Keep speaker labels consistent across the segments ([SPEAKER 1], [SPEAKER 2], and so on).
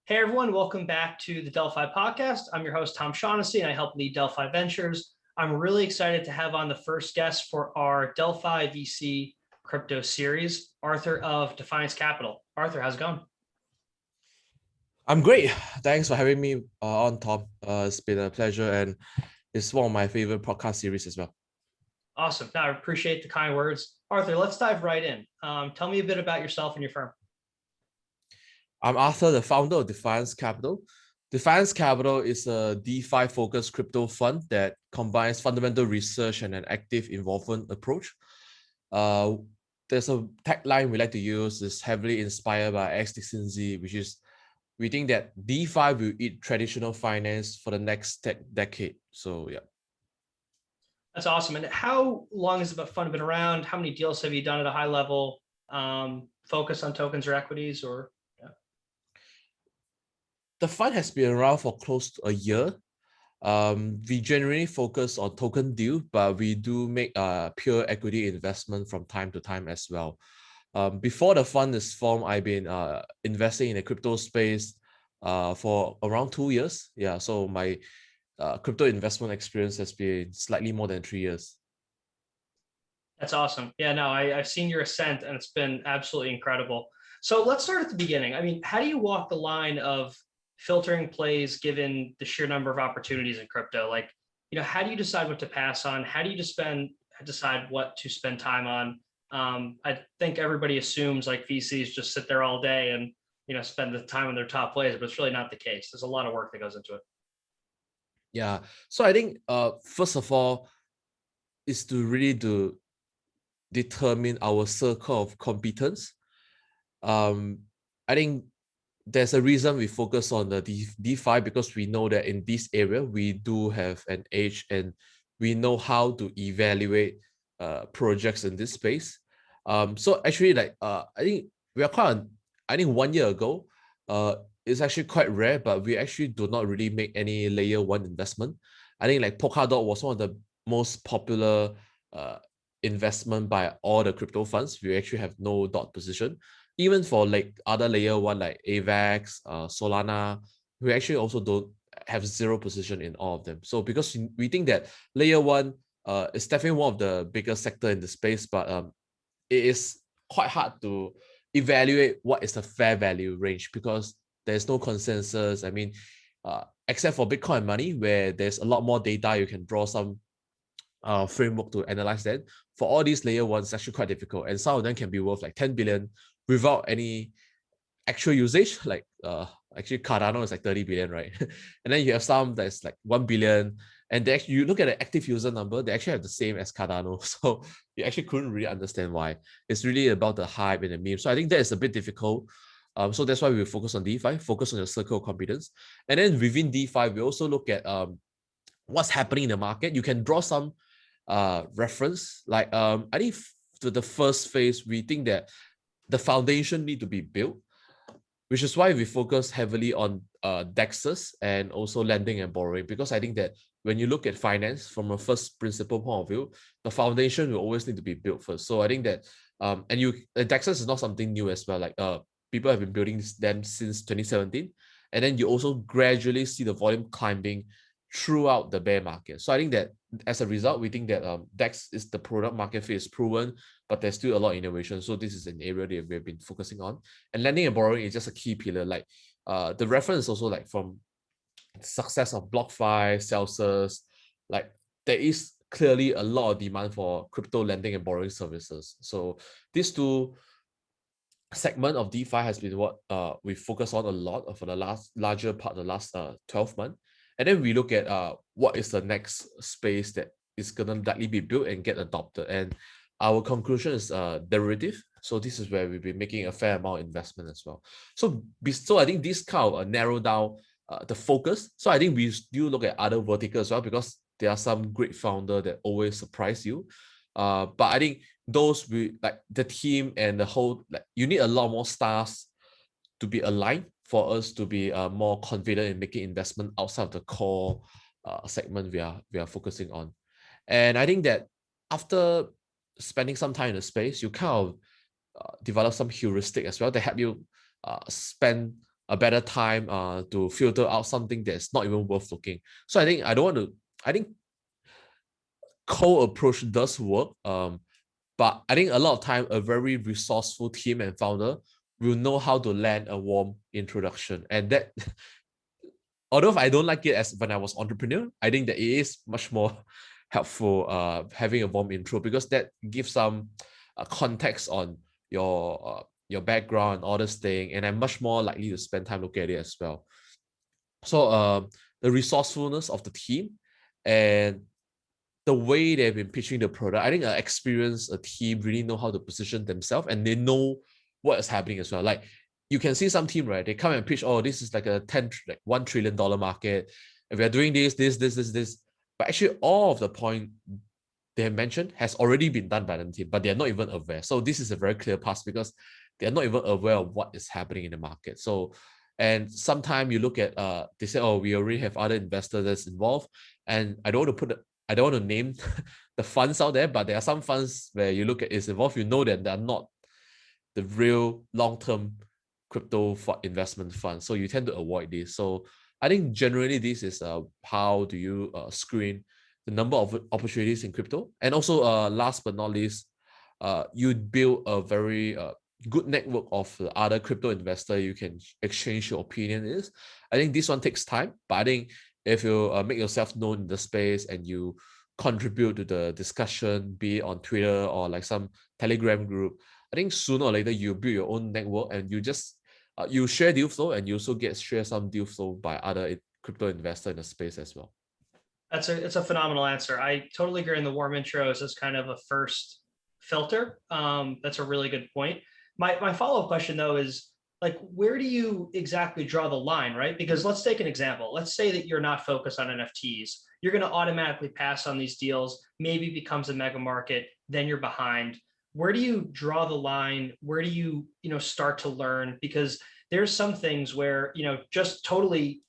[SPEAKER 1] Hey everyone, welcome back to the Delphi podcast. I'm your host, Tom Shaughnessy, and I help lead Delphi Ventures. I'm really excited to have on the first guest for our Delphi VC crypto series, Arthur of DeFiance Capital. Arthur, how's it going?
[SPEAKER 2] I'm great. Thanks for having me on, Tom. It's been a pleasure, and it's one of my favorite podcast series as well.
[SPEAKER 1] Awesome. Now, I appreciate the kind words. Arthur, let's dive right in. Tell me a bit about yourself and your firm.
[SPEAKER 2] I'm Arthur, the founder of DeFiance Capital. DeFiance Capital is a DeFi-focused crypto fund that combines fundamental research and an active involvement approach. Uh, there's a tagline we like to use, is heavily inspired by ex-Dixon-Z, which is we think that DeFi will eat traditional finance for the next decade. So yeah.
[SPEAKER 1] That's awesome. And how long has the fund been around? How many deals have you done at a high level? Focus on tokens or equities or?
[SPEAKER 2] The fund has been around for close to a year. We generally focus on token deal, but we do make pure equity investment from time to time as well. Before the fund is formed, I've been investing in the crypto space for around 2 years. Yeah, so my crypto investment experience has been slightly more than 3 years.
[SPEAKER 1] That's awesome. Yeah, no, I've seen your ascent and it's been absolutely incredible. So let's start at the beginning. I mean, how do you walk the line of filtering plays given the sheer number of opportunities in crypto? Like, how do you decide what to pass on? How do you decide what to spend time on? I think everybody assumes like VCs just sit there all day and spend the time on their top plays, but it's really not the case. There's a lot of work that goes into it.
[SPEAKER 2] Yeah, so I think first of all is to really determine our circle of competence. I think there's a reason we focus on the DeFi because we know that in this area we do have an edge and we know how to evaluate projects in this space. So actually, I think we are I think 1 year ago, it's actually quite rare, but we actually do not really make any layer one investment. I think like Polkadot was one of the most popular investment by all the crypto funds. We actually have no dot position. Even for like other layer one like AVAX, Solana, we actually also don't have zero position in all of them. So because we think that layer one is definitely one of the biggest sector in the space, but it is quite hard to evaluate what is the fair value range because there's no consensus. I mean, except for Bitcoin money, where there's a lot more data, you can draw some framework to analyze that. For all these layer ones, it's actually quite difficult, and some of them can be worth like 10 billion without any actual usage. Like actually Cardano is like 30 billion, right? And then you have some that's like 1 billion, and they actually, you look at the active user number, they actually have the same as Cardano. So you actually couldn't really understand why. It's really about the hype and the meme. So I think that is a bit difficult. So that's why we focus on DeFi, focus on your circle of competence. And then within DeFi, we also look at what's happening in the market. You can draw some reference. Like I think to the first phase, we think that the foundation need to be built, which is why we focus heavily on DEXs and also lending and borrowing, because I think that when you look at finance from a first principle point of view, the foundation will always need to be built first. So I think that and DEXs is not something new as well. Like people have been building them since 2017, and then you also gradually see the volume climbing throughout the bear market. So I think that as a result, we think that DEX is the product market fit is proven, but there's still a lot of innovation. So this is an area that we've been focusing on. And lending and borrowing is just a key pillar. Like the reference is also like from success of BlockFi, Celsius, like there is clearly a lot of demand for crypto lending and borrowing services. So these two segment of DeFi has been what we focus on a lot for the larger part of the last 12 months. And then we look at what is the next space that is going to likely be built and get adopted. And our conclusion is derivative. So this is where we've been making a fair amount of investment as well. So I think this kind of narrow down the focus. So I think we do look at other verticals as well, because there are some great founder that always surprise you. But I think those we like the team and the whole, like you need a lot more stars to be aligned for us to be more confident in making investment outside of the core segment we are focusing on. And I think that after spending some time in the space, you kind of develop some heuristic as well to help you spend a better time to filter out something that's not even worth looking. So I think cold approach does work. But I think a lot of time a very resourceful team and founder will know how to land a warm introduction. And that although I don't like it as when I was entrepreneur, I think that it is much more helpful having a warm intro, because that gives some context on your background and all this thing, and I'm much more likely to spend time looking at it as well. So the resourcefulness of the team and the way they've been pitching the product, I think an experienced team really know how to position themselves, and they know what is happening as well. Like you can see some team, right? They come and pitch, oh, this is like a $1 trillion market. And we are doing this. But actually, all of the point they have mentioned has already been done by the team, but they're not even aware. So this is a very clear pass because they're not even aware of what is happening in the market. So, and sometimes you look at they say, oh, we already have other investors that's involved, and I don't want to name the funds out there, but there are some funds where you look at is involved, you know that they're not the real long-term crypto investment funds. So you tend to avoid this. So I think generally this is how do you screen the number of opportunities in crypto. And also last but not least, you build a very good network of other crypto investor you can exchange your opinion is. I think this one takes time, but I think if you make yourself known in the space and you contribute to the discussion, be it on Twitter or like some Telegram group, I think sooner or later you build your own network and you just you share deal flow, and you also share some deal flow by other crypto investor in the space as well.
[SPEAKER 1] It's a phenomenal answer. I totally agree in the warm intros as kind of a first filter. That's a really good point. My follow-up question though is, like, where do you exactly draw the line, right? Because let's take an example. Let's say that you're not focused on NFTs. You're going to automatically pass on these deals, maybe becomes a mega market, then you're behind. Where do you draw the line? Where do you start to learn? Because there's some things where, just totally,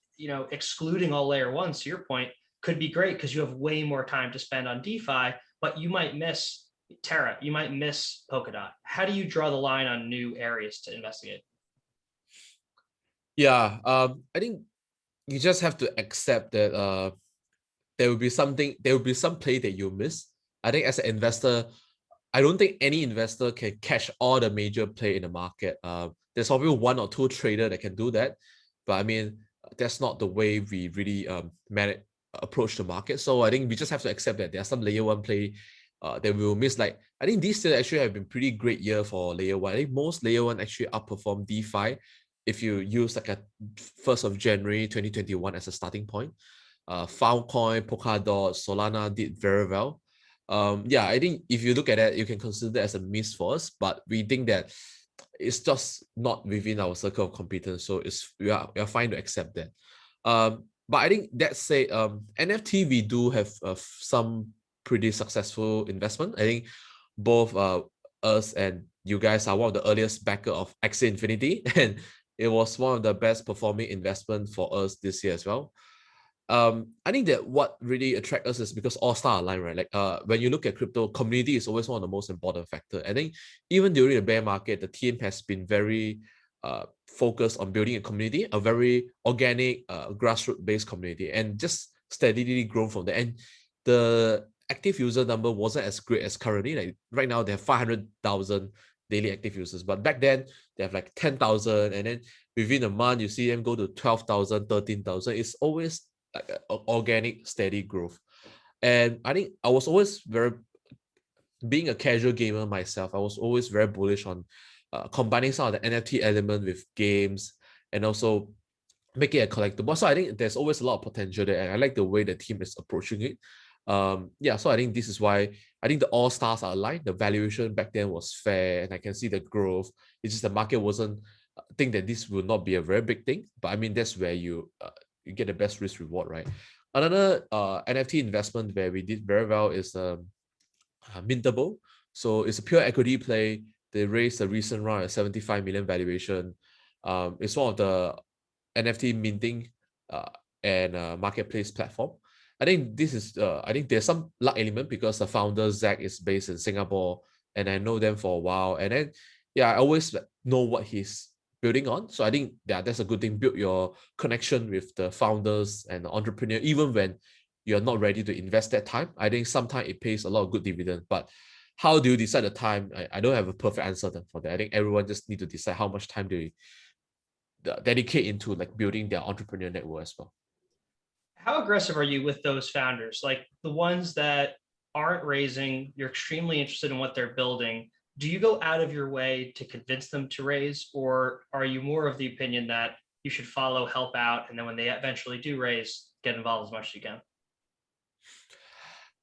[SPEAKER 1] excluding all layer ones, to your point, could be great because you have way more time to spend on DeFi, but you might miss Terra, you might miss Polkadot. How do you draw the line on new areas to investigate?
[SPEAKER 2] Yeah, I think you just have to accept that there will be some play that you miss. I think as an investor, I don't think any investor can catch all the major play in the market. There's probably one or two trader that can do that, but I mean that's not the way we really approach the market. So I think we just have to accept that there are some layer one play that we will miss. Like I think these year actually have been pretty great year for layer one. I think most layer one actually outperform DeFi if you use like a 1st of January 2021 as a starting point. Filecoin, Polkadot, Solana did very well. Yeah, I think if you look at it, you can consider it as a miss for us, but we think that it's just not within our circle of competence. So we are fine to accept that. But I think that said, NFT, we do have some pretty successful investment. I think both us and you guys are one of the earliest backer of Axie Infinity, and it was one of the best performing investment for us this year as well. I think that what really attracts us is because all star align, right? Like when you look at crypto, community is always one of the most important factor. I think even during the bear market, the team has been very focused on building a community, a very organic, grassroots based community, and just steadily grown from there. And the active user number wasn't as great as currently. Like right now, they have 500,000 daily active users, but back then they have like 10,000, and then within a month you see them go to 12,000, 13,000. It's always like organic, steady growth. And I think I was always being a casual gamer myself, I was always very bullish on combining some of the NFT element with games and also make it a collectible. So I think there's always a lot of potential there, and I like the way the team is approaching it. Yeah, so I think this is why I think the all stars are aligned. The valuation back then was fair, and I can see the growth. It's just the market wasn't think that this will not be a very big thing, but I mean that's where you get the best risk reward, right? Another NFT investment where we did very well is Mintable. So it's a pure equity play. They raised a recent round at 75 million valuation. It's one of the NFT minting and marketplace platform. I think this is I think there's some luck element because the founder Zach is based in Singapore, and I know them for a while. And then yeah, I always know what he's building on. So I think that's a good thing. Build your connection with the founders and the entrepreneur, even when you're not ready to invest that time. I think sometimes it pays a lot of good dividend. But how do you decide the time? I don't have a perfect answer for that. I think everyone just need to decide how much time they dedicate into like building their entrepreneur network as well.
[SPEAKER 1] How aggressive are you with those founders? Like the ones that aren't raising, you're extremely interested in what they're building. Do you go out of your way to convince them to raise, or are you more of the opinion that you should follow, help out, and then when they eventually do raise, get involved as much as you can?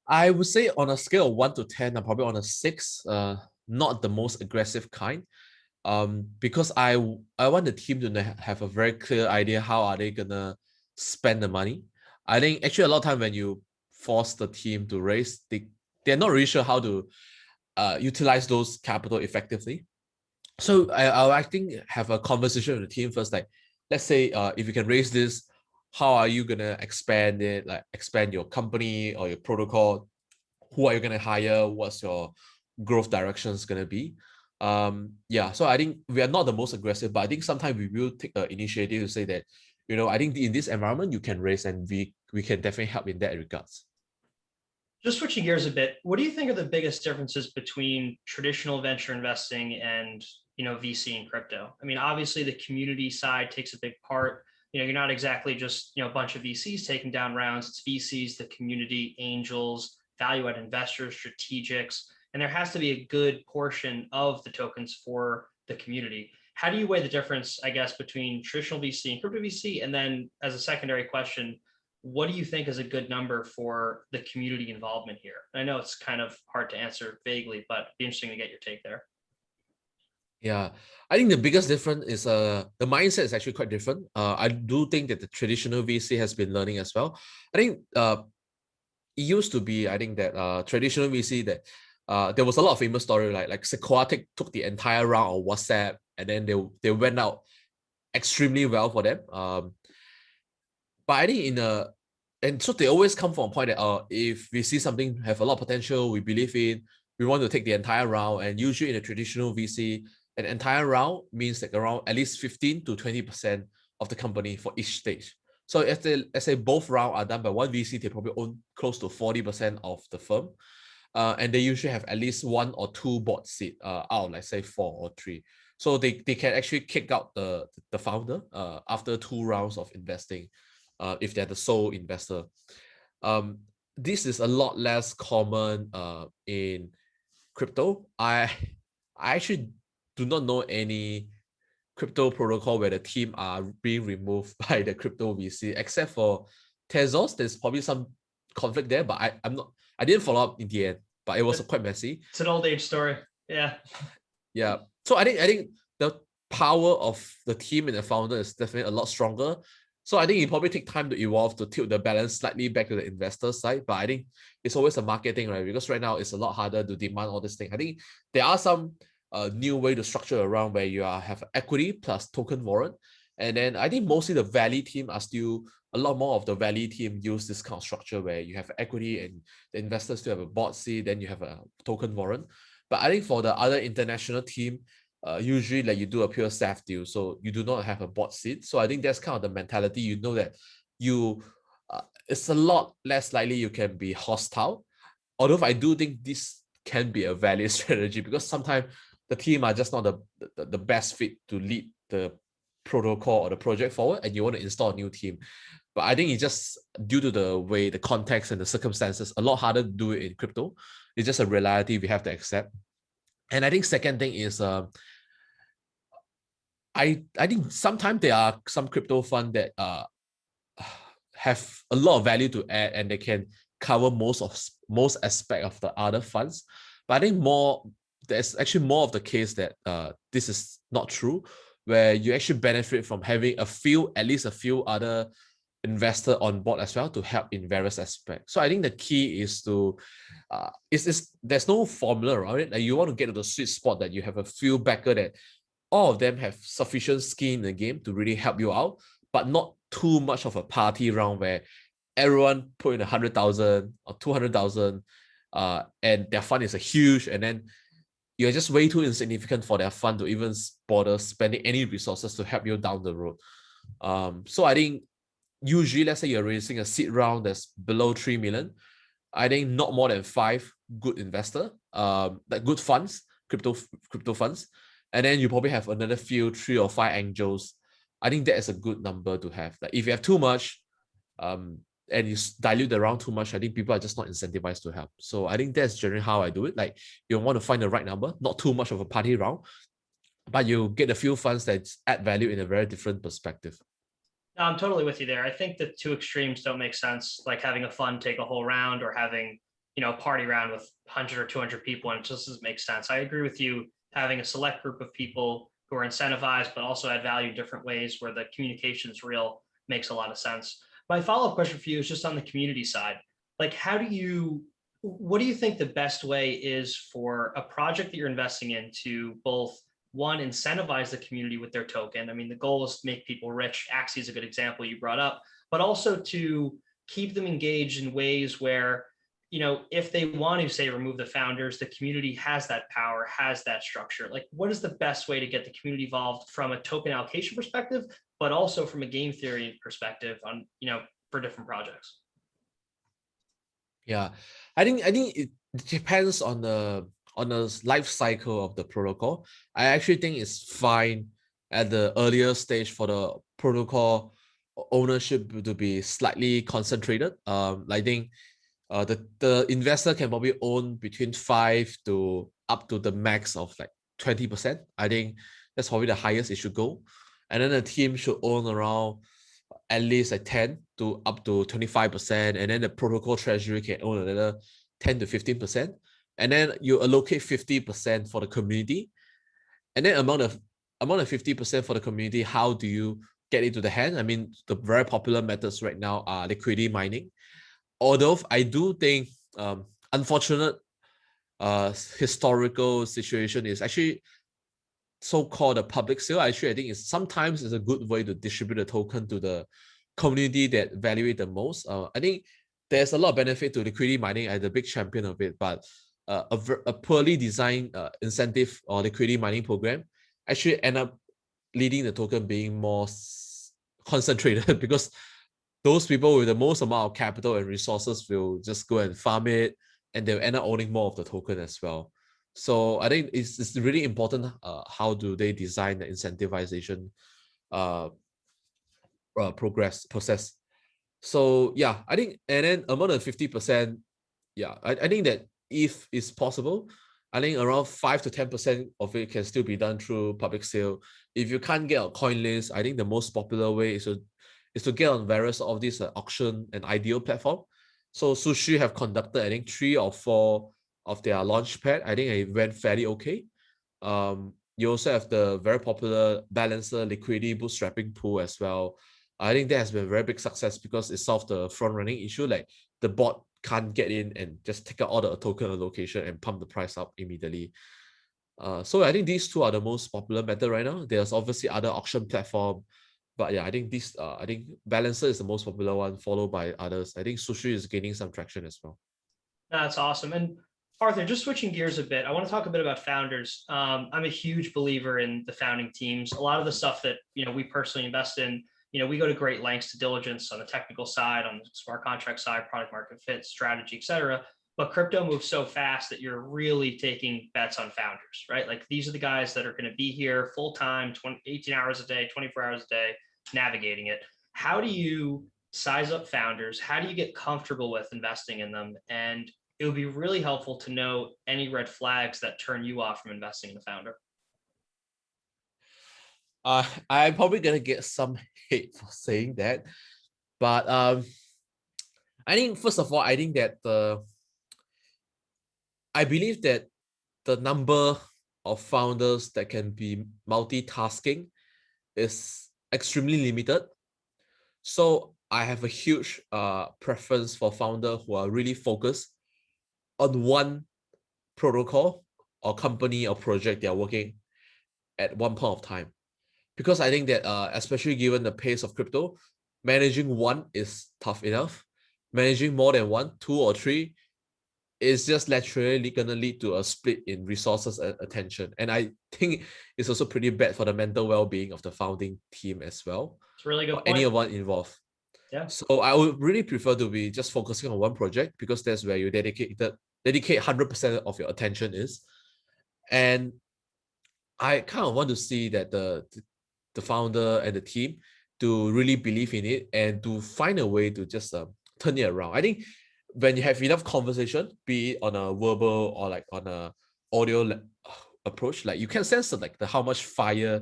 [SPEAKER 2] I would say on a scale of 1 to 10, I'm probably on a 6, not the most aggressive kind. Because I want the team to have a very clear idea how are they gonna spend the money. I think actually a lot of time when you force the team to raise, they're not really sure how to utilize those capital effectively. So I think have a conversation with the team first, like let's say if you can raise this, how are you gonna expand it, like expand your company or your protocol? Who are you gonna hire? What's your growth directions gonna be? Yeah, so I think we are not the most aggressive, but I think sometimes we will take the initiative to say that, I think in this environment you can raise, and we can definitely help in that regards.
[SPEAKER 1] Just switching gears a bit, what do you think are the biggest differences between traditional venture investing and VC and crypto? I mean, obviously the community side takes a big part. You're not exactly just a bunch of VCs taking down rounds. It's VCs, the community, angels, value-add investors, strategics, and there has to be a good portion of the tokens for the community. How do you weigh the difference, I guess, between traditional VC and crypto VC? And then as a secondary question, what do you think is a good number for the community involvement here? I know it's kind of hard to answer vaguely, but it'd be interesting to get your take there.
[SPEAKER 2] Yeah, I think the biggest difference is the mindset is actually quite different. I do think that the traditional VC has been learning as well. I think it used to be, I think that traditional VC that there was a lot of famous story like Sequoia took the entire round on WhatsApp, and then they went out extremely well for them. But I think and so they always come from a point that if we see something have a lot of potential, we believe in, we want to take the entire round. And usually in a traditional VC, an entire round means like around at least 15 to 20% of the company for each stage. So if let's say both rounds are done by one VC, they probably own close to 40% of the firm. And they usually have at least 1 or 2 board seats out, let's say 4 or 3. So they can actually kick out the founder after 2 rounds of investing, if they're the sole investor. This is a lot less common in crypto. I actually do not know any crypto protocol where the team are being removed by the crypto VC, except for Tezos. There's probably some conflict there, but I didn't follow up in the end, but it was quite messy.
[SPEAKER 1] It's an old age story. Yeah.
[SPEAKER 2] Yeah. So I think the power of the team and the founder is definitely a lot stronger. So I think it probably take time to evolve to tilt the balance slightly back to the investor side. But I think it's always a marketing, right? Because right now it's a lot harder to demand all this thing. I think there are some new way to structure around where you have equity plus token warrant. And then I think mostly the Valley team are still, a lot more of the Valley team use this kind of structure where you have equity and the investors still have a board seat, then you have a token warrant. But I think for the other international team, usually like you do a pure SAF deal, so you do not have a board seat. So I think that's kind of the mentality. You know that it's a lot less likely you can be hostile. Although I do think this can be a valid strategy, because sometimes the team are just not the best fit to lead the protocol or the project forward, and you want to install a new team. But I think it's just due to the way, the context and the circumstances, a lot harder to do it in crypto. It's just a reality we have to accept. And I think second thing is I think sometimes there are some crypto fund that have a lot of value to add, and they can cover most aspect of the other funds. But I think there's actually more of the case that this is not true, where you actually benefit from having at least a few other investor on board as well to help in various aspects. So I think the key is to there's no formula around it. Like you want to get to the sweet spot that you have a few backer that all of them have sufficient skin in the game to really help you out, but not too much of a party round where everyone put in 100,000 or 200,000, and their fund is a huge, and then you're just way too insignificant for their fund to even bother spending any resources to help you down the road. So I think usually, let's say you're raising a seed round that's below 3 million, I think not more than 5 good investor, like good funds, crypto funds, and then you probably have another few 3 or 5 angels. I think that is a good number to have. Like if you have too much, and you dilute the round too much, I think people are just not incentivized to help. So I think that's generally how I do it. Like you want to find the right number, not too much of a party round, but you get a few funds that add value in a very different perspective.
[SPEAKER 1] No, I'm totally with you there. I think the two extremes don't make sense, like having a fund take a whole round or having, a party round with 100 or 200 people, and it just doesn't make sense. I agree with you, having a select group of people who are incentivized, but also add value in different ways where the communication is real makes a lot of sense. My follow-up question for you is just on the community side. Like, what do you think the best way is for a project that you're investing in to both one, incentivize the community with their token? I mean, the goal is to make people rich. Axie is a good example you brought up, but also to keep them engaged in ways where, if they want to say remove the founders, the community has that power, has that structure. Like, what is the best way to get the community involved from a token allocation perspective, but also from a game theory perspective on, for different projects?
[SPEAKER 2] Yeah, I think it depends on the life cycle of the protocol. I actually think it's fine at the earlier stage for the protocol ownership to be slightly concentrated. I think the investor can probably own between 5 to up to the max of like 20%. I think that's probably the highest it should go. And then the team should own around at least like 10 to up to 25%. And then the protocol treasury can own another 10 to 15%. And then you allocate 50% for the community. And then among the 50% for the community, how do you get into the hand? I mean, the very popular methods right now are liquidity mining. Although I do think unfortunate historical situation is actually so-called a public sale. Actually, I think sometimes it's a good way to distribute the token to the community that value it the most. I think there's a lot of benefit to liquidity mining. I'm the big champion of it, but a poorly designed incentive or liquidity mining program actually end up leading the token being more concentrated because those people with the most amount of capital and resources will just go and farm it, and they'll end up owning more of the token as well. So I think it's really important how do they design the incentivization process. So yeah, I think, and then among the 50%, yeah, I think that if it's possible, I think around 5 to 10% of it can still be done through public sale. If you can't get a coin list, I think the most popular way is to get on various of these auction and ideal platform. So Sushi have conducted, I think, 3 or 4 of their launch pad. I think it went fairly okay. You also have the very popular Balancer liquidity bootstrapping pool as well. I think that has been a very big success because it solved the front running issue. Like the bot can't get in and just take out all the token allocation and pump the price up immediately. So I think these 2 are the most popular method right now. There's obviously other auction platform, but yeah, I think I think Balancer is the most popular one, followed by others. I think Sushi is gaining some traction as well.
[SPEAKER 1] That's awesome. And Arthur, just switching gears a bit, I want to talk a bit about founders. I'm a huge believer in the founding teams. A lot of the stuff that we personally invest in, we go to great lengths to diligence on the technical side, on the smart contract side, product market fit, strategy, et cetera. But crypto moves so fast that you're really taking bets on founders, right? Like these are the guys that are going to be here full time, 18 hours a day, 24 hours a day, navigating it. How do you size up founders? How do you get comfortable with investing in them? And it would be really helpful to know any red flags that turn you off from investing in a founder.
[SPEAKER 2] I'm probably gonna get some hate for saying that, but I think first of all, I think that I believe that the number of founders that can be multitasking is extremely limited. So I have a huge preference for founders who are really focused on one protocol or company or project they are working at one point of time. Because I think that especially given the pace of crypto, managing one is tough enough. Managing more than 1, 2, or 3 it's just naturally gonna lead to a split in resources and attention. And I think it's also pretty bad for the mental well-being of the founding team as well,
[SPEAKER 1] It's a really good
[SPEAKER 2] or
[SPEAKER 1] point.
[SPEAKER 2] anyone involved.
[SPEAKER 1] Yeah.
[SPEAKER 2] So I would really prefer to be just focusing on one project, because that's where you dedicate 100% of your attention is. And I kind of want to see that the founder and the team to really believe in it and to find a way to just turn it around. I think when you have enough conversation, be it on a verbal or like on a audio approach, like you can sense like the how much fire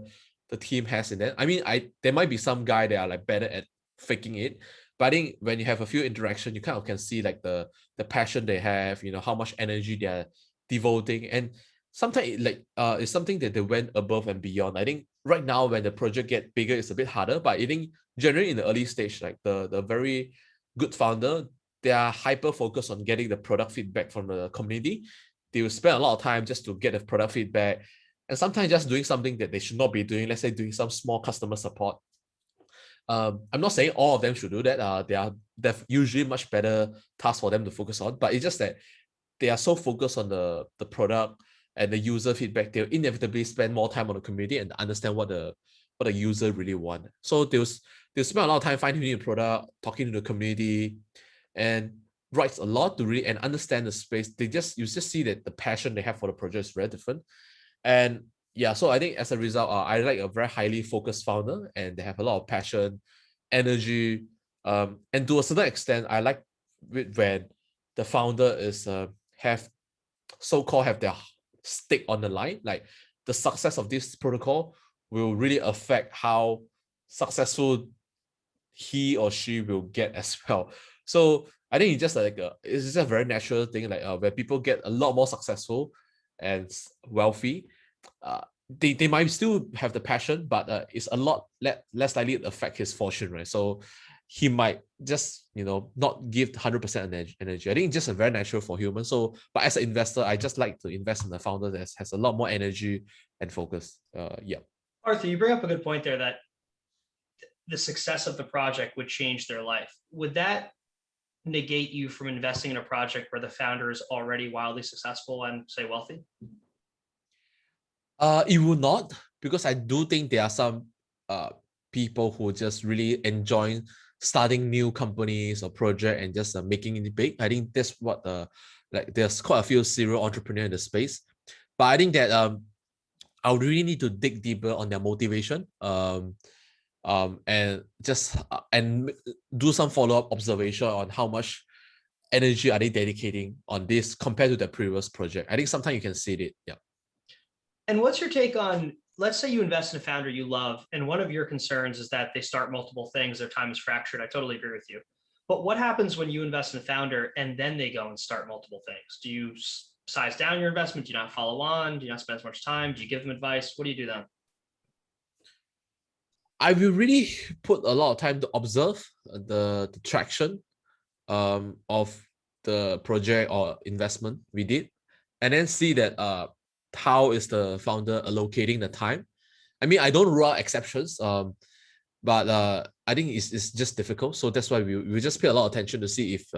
[SPEAKER 2] the team has in it. I mean, there might be some guy that are like better at faking it, but I think when you have a few interaction, you kind of can see like the passion they have, how much energy they're devoting. And sometimes it's something that they went above and beyond. I think right now when the project get bigger, it's a bit harder, but I think generally in the early stage, like the very good founder, they are hyper focused on getting the product feedback from the community. They will spend a lot of time just to get the product feedback, and sometimes just doing something that they should not be doing. Let's say doing some small customer support. I'm not saying all of them should do that. They're usually much better tasks for them to focus on, but it's just that they are so focused on the product and the user feedback, they'll inevitably spend more time on the community and understand what the user really want. So they'll spend a lot of time finding new product, talking to the community, and writes a lot to read and understand the space. You just see that the passion they have for the project is very different. And yeah, so I think as a result, I like a very highly focused founder, and they have a lot of passion, energy, and to a certain extent, I like when the founder is have so-called have their stake on the line. Like the success of this protocol will really affect how successful he or she will get as well. So I think it's just it's just a very natural thing, like where people get a lot more successful and wealthy. uh, they might still have the passion, but it's a lot less likely to affect his fortune, right? So he might just not give 100% energy. I think it's just a very natural for humans. So, but as an investor, I just like to invest in a founder that has a lot more energy and focus. Yeah.
[SPEAKER 1] Arthur, you bring up a good point there that the success of the project would change their life. Would that negate you from investing in a project where the founder is already wildly successful and, say, wealthy?
[SPEAKER 2] It will not, because I do think there are some people who just really enjoy starting new companies or project and just making it big. I think that's what there's quite a few serial entrepreneurs in the space, but I think that I would really need to dig deeper on their motivation, and just and do some follow-up observation on how much energy are they dedicating on this compared to the previous project. I think sometimes you can see it. Yeah.
[SPEAKER 1] And what's your take on, let's say you invest in a founder you love, and one of your concerns is that they start multiple things, their time is fractured. I totally agree with you. But what happens when you invest in a founder and then they go and start multiple things? Do you size down your investment? Do you not follow on? Do you not spend as much time? Do you give them advice? What do you do then?
[SPEAKER 2] I will really put a lot of time to observe the traction of the project or investment we did, and then see that how is the founder allocating the time. I mean, I don't rule out exceptions, but I think it's just difficult. So that's why we just pay a lot of attention to see if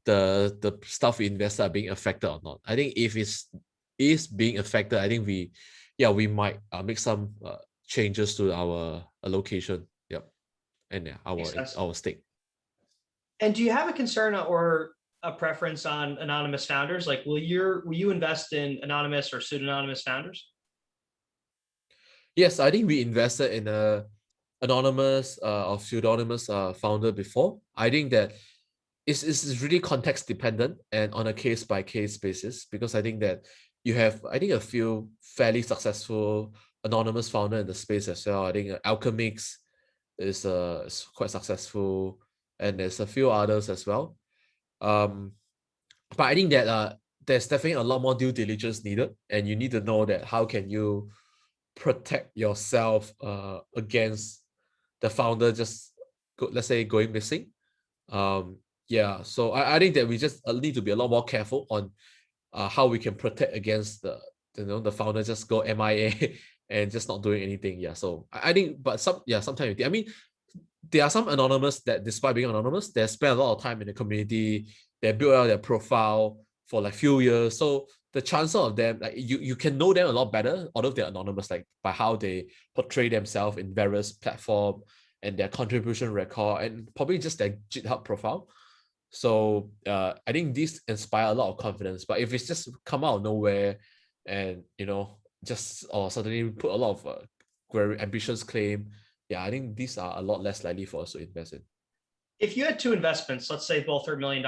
[SPEAKER 2] the stuff we invest are being affected or not. I think if it's is being affected, I think we might make some changes to our allocation. Yep, and our stake.
[SPEAKER 1] And do you have a concern or a preference on anonymous founders? Like, will you invest in anonymous or pseudonymous founders?
[SPEAKER 2] Yes, I think we invested in a anonymous or pseudonymous founder before. I think that it's really context dependent and on a case by case basis, because I think that you have a few fairly successful anonymous founder in the space as well. I think Alchemix is quite successful, and there's a few others as well. But I think that there's definitely a lot more due diligence needed, and you need to know that how can you protect yourself against the founder just let's say going missing. Yeah, so I think that we just need to be a lot more careful on how we can protect against the founder just go MIA and just not doing anything. Yeah, so I think, but sometimes I mean, there are some anonymous that, despite being anonymous, they spend a lot of time in the community. They build out their profile for like few years. So the chances of them, like you can know them a lot better, although they're anonymous, like by how they portray themselves in various platforms and their contribution record and probably just their GitHub profile. So I think these inspire a lot of confidence. But if it's just come out of nowhere and just or suddenly put a lot of very ambitious claim, yeah, I think these are a lot less likely for us to invest in.
[SPEAKER 1] If you had two investments, let's say both are $1 million,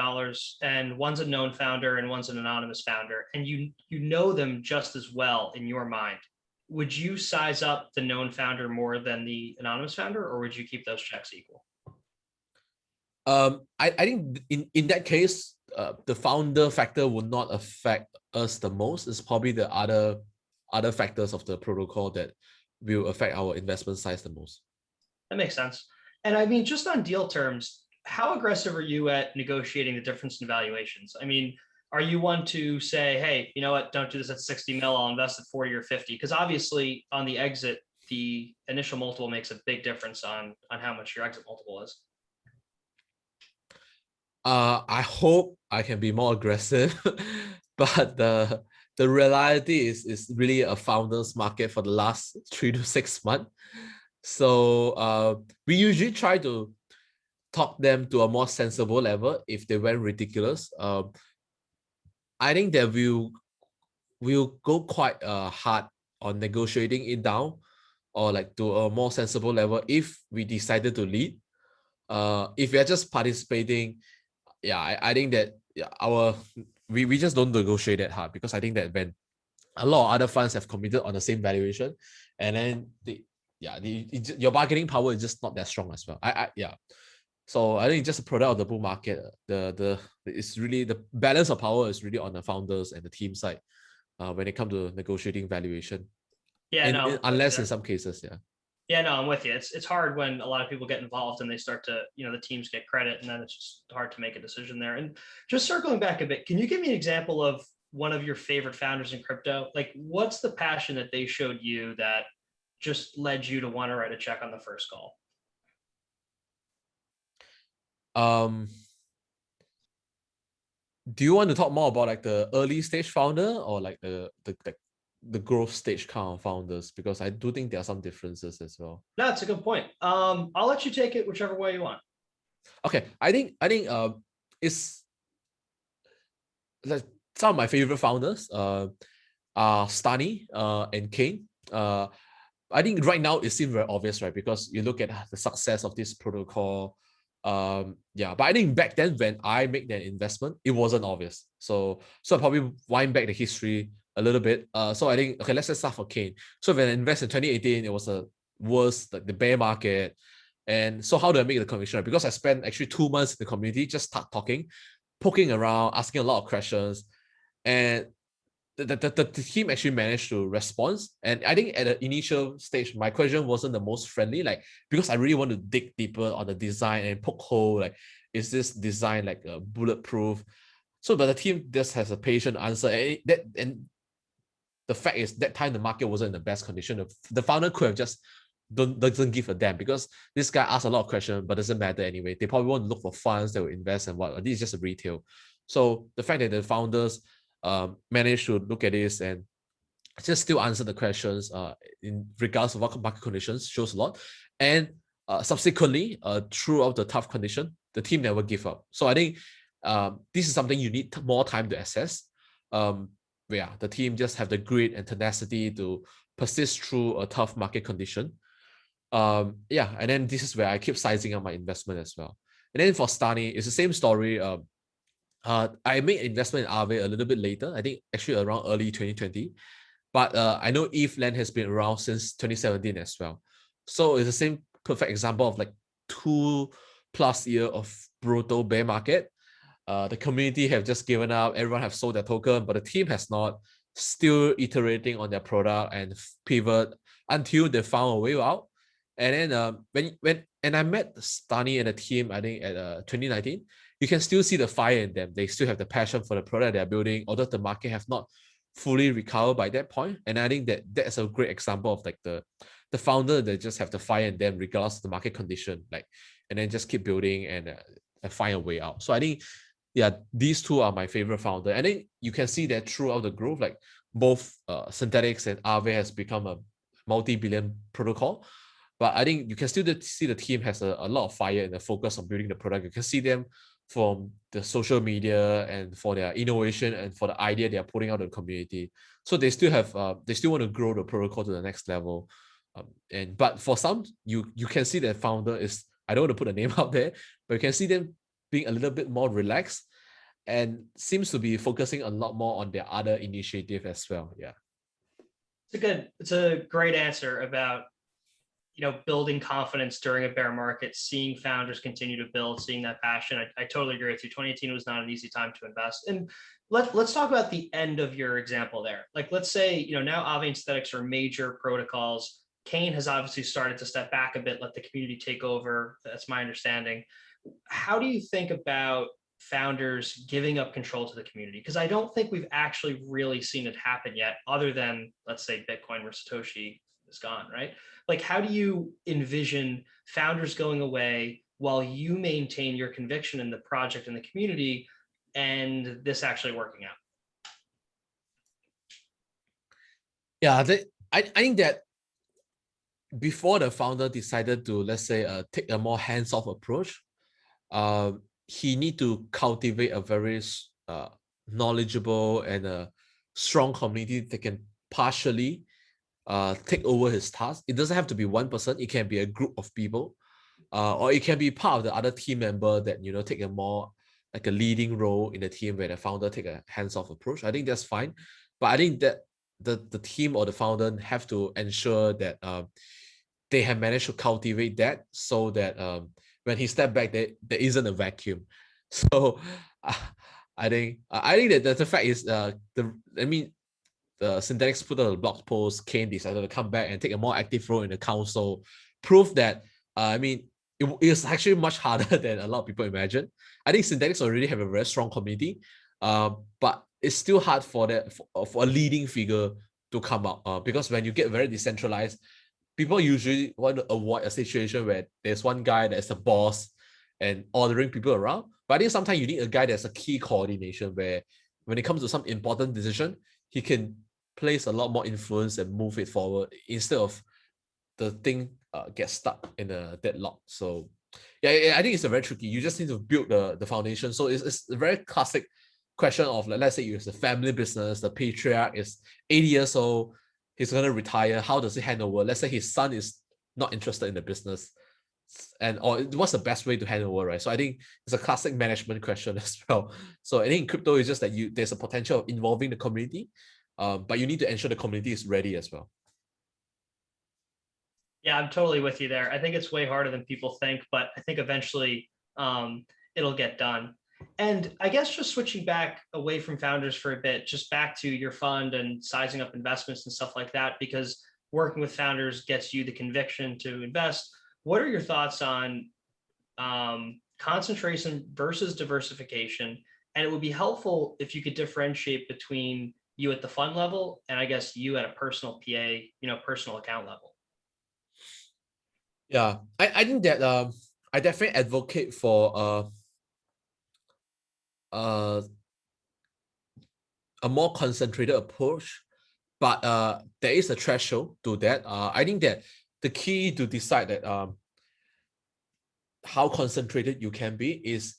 [SPEAKER 1] and one's a known founder and one's an anonymous founder, and you know them just as well in your mind, would you size up the known founder more than the anonymous founder, or would you keep those checks equal?
[SPEAKER 2] I think in that case, the founder factor would not affect us the most. It's probably the other factors of the protocol that will affect our investment size the most.
[SPEAKER 1] That makes sense. And I mean, just on deal terms, how aggressive are you at negotiating the difference in valuations? I mean, are you one to say, hey, you know what, don't do this at 60 mil, I'll invest at 40 or 50? Because obviously on the exit, the initial multiple makes a big difference on how much your exit multiple is.
[SPEAKER 2] I hope I can be more aggressive, but the reality is really a founder's market for the last 3 to 6 months. So we usually try to talk them to a more sensible level if they went ridiculous. I think that we'll go quite hard on negotiating it down or like to a more sensible level if we decided to lead. If we are just participating, yeah, I think that we just don't negotiate that hard, because I think that when a lot of other funds have committed on the same valuation, and then your bargaining power is just not that strong as well. So I think it's just a product of the bull market. It's really the balance of power is really on the founders and the team side when it comes to negotiating valuation.
[SPEAKER 1] Yeah,
[SPEAKER 2] Unless in some cases, yeah.
[SPEAKER 1] Yeah, no, I'm with you. It's hard when a lot of people get involved and they start to, the teams get credit, and then it's just hard to make a decision there. And just circling back a bit, can you give me an example of one of your favorite founders in crypto? Like, what's the passion that they showed you that just led you to want to write a check on the first call?
[SPEAKER 2] Do you want to talk more about like the early stage founder or like the growth stage kind of founders? Because I do think there are some differences as well.
[SPEAKER 1] No, that's a good point. I'll let you take it whichever way you want.
[SPEAKER 2] Okay, I think it's like some of my favorite founders are Stani and Kane. I think right now it seems very obvious, right? Because you look at the success of this protocol. But I think back then when I made that investment, it wasn't obvious. So I probably wind back the history a little bit. So I think, okay, let's just start for Kane. So when I invested in 2018, it was a worst, like the bear market. And so how do I make the conviction? Right? Because I spent actually 2 months in the community, just start talking, poking around, asking a lot of questions. And the team actually managed to respond. And I think at the initial stage, my question wasn't the most friendly, like, because I really want to dig deeper on the design and poke hole, like, is this design like a bulletproof? So, but the team just has a patient answer. And the fact is that time the market wasn't in the best condition. The founder could have just doesn't give a damn, because this guy asks a lot of questions, but doesn't matter anyway. They probably want to look for funds that will invest and what. This is just a retail. So the fact that the founders managed to look at this and just still answer the questions in regards of what market conditions shows a lot. And subsequently, throughout the tough condition, the team never give up. So I think this is something you need more time to assess. The team just have the grit and tenacity to persist through a tough market condition. And then this is where I keep sizing up my investment as well. And then for Stani, it's the same story. I made investment in Aave a little bit later, I think actually around early 2020. But I know ETH has been around since 2017 as well. So it's the same perfect example of like 2+ years of brutal bear market. The community have just given up, everyone have sold their token, but the team has not, still iterating on their product and pivot until they found a way out. And then when I met Stani and the team, I think at 2019, you can still see the fire in them. They still have the passion for the product they're building, although the market have not fully recovered by that point. And I think that's a great example of like the founder that just have the fire in them regardless of the market condition, like, and then just keep building and find a way out. So I think yeah, these two are my favorite founder. And then you can see that throughout the growth, like both Synthetics and Aave has become a multi-billion protocol. But I think you can still see the team has a lot of fire and the focus on building the product. You can see them from the social media and for their innovation and for the idea they are putting out in the community. So they still have they still want to grow the protocol to the next level. But for some, you can see that founder is, I don't want to put a name out there, but you can see them being a little bit more relaxed and seems to be focusing a lot more on their other initiative as well. Yeah.
[SPEAKER 1] It's a great answer about, building confidence during a bear market, seeing founders continue to build, seeing that passion. I totally agree with you. 2018 was not an easy time to invest. And let's talk about the end of your example there. Like, let's say, now Aave and Synthetics are major protocols. Kane has obviously started to step back a bit, let the community take over. That's my understanding. How do you think about founders giving up control to the community? Because I don't think we've actually really seen it happen yet, other than, let's say, Bitcoin where Satoshi is gone, right? Like, how do you envision founders going away while you maintain your conviction in the project and the community, and this actually working out?
[SPEAKER 2] Yeah, I think that before the founder decided to, let's say, take a more hands-off approach, he need to cultivate a very knowledgeable and a strong community that can partially take over his task. It doesn't have to be one person. It can be a group of people, or it can be part of the other team member that, take a more like a leading role in the team where the founder take a hands-off approach. I think that's fine, but I think that the team or the founder have to ensure that they have managed to cultivate that so that when he step back, there isn't a vacuum. So I think that the fact is the Synthetics put out a blog post, Kane decided to come back and take a more active role in the council, prove that it is actually much harder than a lot of people imagine. I think Synthetics already have a very strong community, but it's still hard for a leading figure to come out because when you get very decentralized, people usually want to avoid a situation where there's one guy that's the boss and ordering people around. But I think sometimes you need a guy that's a key coordination where when it comes to some important decision, he can place a lot more influence and move it forward instead of the thing get stuck in a deadlock. So yeah, I think it's a very tricky. You just need to build the foundation. So it's a very classic question of, like, let's say it's a family business, the patriarch is 80 years old, he's going to retire. How does he hand over? Let's say his son is not interested in the business, or what's the best way to hand over, right? So I think it's a classic management question as well. So I think in crypto is just that there's a potential of involving the community, but you need to ensure the community is ready as well.
[SPEAKER 1] Yeah, I'm totally with you there. I think it's way harder than people think, but I think eventually it'll get done. And I guess just switching back away from founders for a bit, just back to your fund and sizing up investments and stuff like that, because working with founders gets you the conviction to invest. What are your thoughts on concentration versus diversification? And it would be helpful if you could differentiate between you at the fund level and I guess you at a personal PA, personal account level.
[SPEAKER 2] Yeah, I think that I definitely advocate for a more concentrated approach, but there is a threshold to that. I think that the key to decide that how concentrated you can be is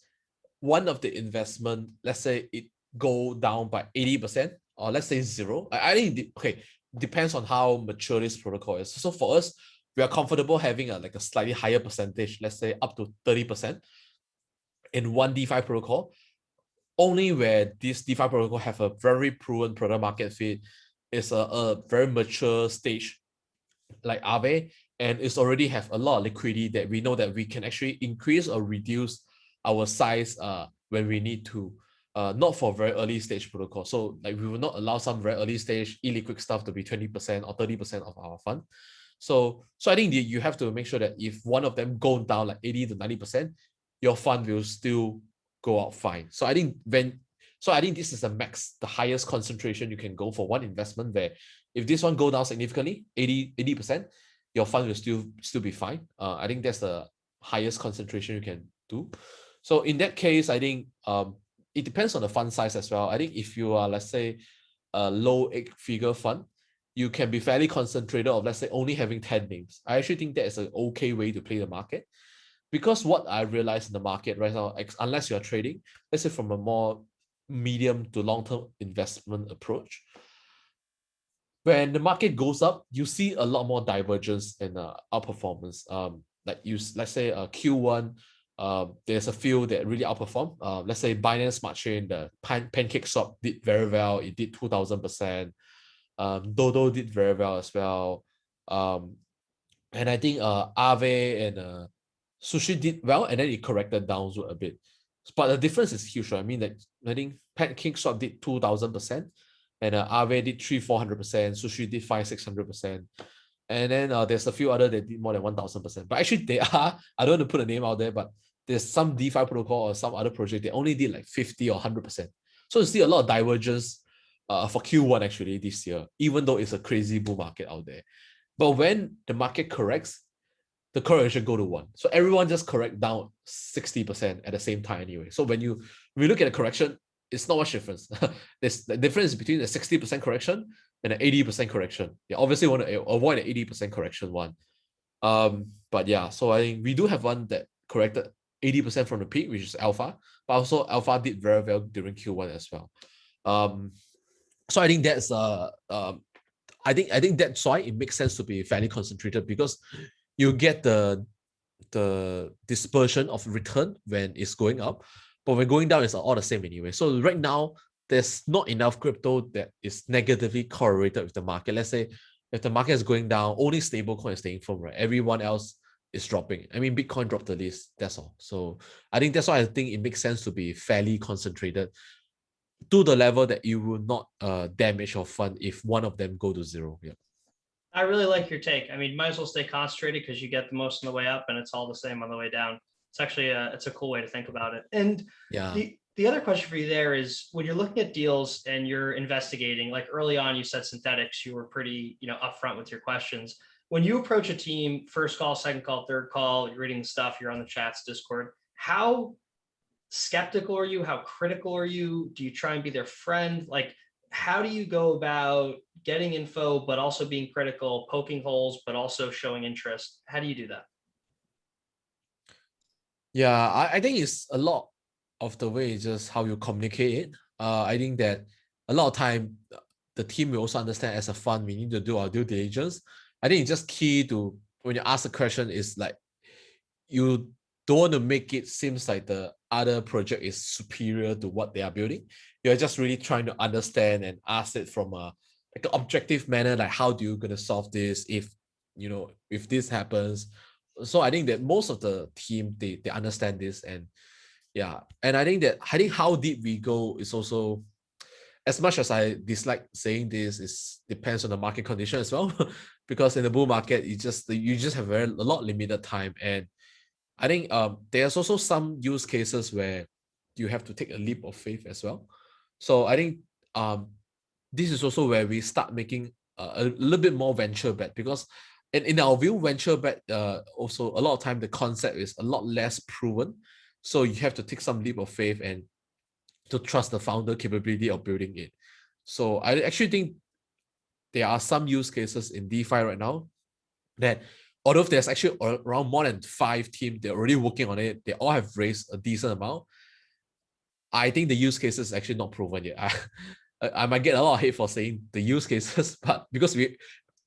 [SPEAKER 2] one of the investment, let's say it go down by 80%, or let's say zero. I think depends on how mature this protocol is. So for us, we are comfortable having a slightly higher percentage, let's say up to 30% in one DeFi protocol, only where this DeFi protocol have a very proven product market fit, is a very mature stage like Aave, and it's already have a lot of liquidity that we know that we can actually increase or reduce our size when we need to, not for very early stage protocol. So like we will not allow some very early stage illiquid stuff to be 20% or 30% of our fund. So I think you have to make sure that if one of them go down like 80 to 90%, your fund will still go out fine. So I think this is the max, the highest concentration you can go for one investment, where if this one go down significantly, 80%, your fund will still be fine. I think that's the highest concentration you can do. So in that case, I think it depends on the fund size as well. I think if you are, let's say, a low 8-figure fund, you can be fairly concentrated of, let's say, only having 10 names. I actually think that is an okay way to play the market, because what I realized in the market right now, unless you're trading, let's say from a more medium to long-term investment approach, when the market goes up, you see a lot more divergence and outperformance. Let's say Q1, there's a few that really outperform. Let's say Binance Smart Chain, the Pancake Swap did very well. It did 2000%. Dodo did very well as well. And I think Aave and Sushi did well, and then it corrected downward a bit. But the difference is huge. Right? I mean, like, I think Pancake Swap did 2000%, and Aave did 300-400%. Sushi did 500-600%. And then there's a few other that did more than 1000%. But actually, they are, I don't want to put a name out there, but there's some DeFi protocol or some other project, they only did like 50 or 100%. So you see a lot of divergence for Q1 actually this year, even though it's a crazy bull market out there. But when the market corrects, the correlation go to 1. So everyone just correct down 60% at the same time anyway. So when you look at the correction, it's not much difference. There's the difference between the 60% correction and an 80% correction. You obviously want to avoid the 80% correction one. But yeah, so I think we do have one that corrected 80% from the peak, which is Alpha, but also Alpha did very well during Q1 as well. So I think that's I think that's why it makes sense to be fairly concentrated, because you get the dispersion of return when it's going up, but when going down, it's all the same anyway. So right now, there's not enough crypto that is negatively correlated with the market. Let's say if the market is going down, only stablecoin is staying firm, right? Everyone else is dropping. I mean, Bitcoin dropped the least, that's all. So I think that's why I think it makes sense to be fairly concentrated to the level that you will not damage your fund if one of them go to zero. Yeah.
[SPEAKER 1] I really like your take. I mean, might as well stay concentrated because you get the most on the way up and it's all the same on the way down. It's actually it's a cool way to think about it. And
[SPEAKER 2] yeah,
[SPEAKER 1] the other question for you there is, when you're looking at deals and you're investigating, like early on, you said synthetics, you were pretty, upfront with your questions. When you approach a team, first call, second call, third call, you're reading the stuff, you're on the chats, Discord, how skeptical are you? How critical are you? Do you try and be their friend? Like, how do you go about getting info, but also being critical, poking holes, but also showing interest? How do you do that?
[SPEAKER 2] Yeah, I think it's a lot of the way is just how you communicate it. I think that a lot of time the team will also understand as a fund, we need to do our due diligence. I think it's just key to, when you ask a question, is like, you don't want to make it seems like the other project is superior to what they are building. You're just really trying to understand and ask it from a like an objective manner, like how do you gonna solve this if if this happens. So I think that most of the team, they understand this, and yeah, and I think how deep we go is also, as much as I dislike saying this, is depends on the market condition as well. Because in the bull market, you just have a lot limited time, and I think there's also some use cases where you have to take a leap of faith as well. So I think this is also where we start making a little bit more venture bet, because in our view, venture bet also a lot of time the concept is a lot less proven. So you have to take some leap of faith and to trust the founder capability of building it. So I actually think there are some use cases in DeFi right now that, although there's actually around more than 5 teams, they're already working on it, they all have raised a decent amount. I think the use case is actually not proven yet. I might get a lot of hate for saying the use cases, but because we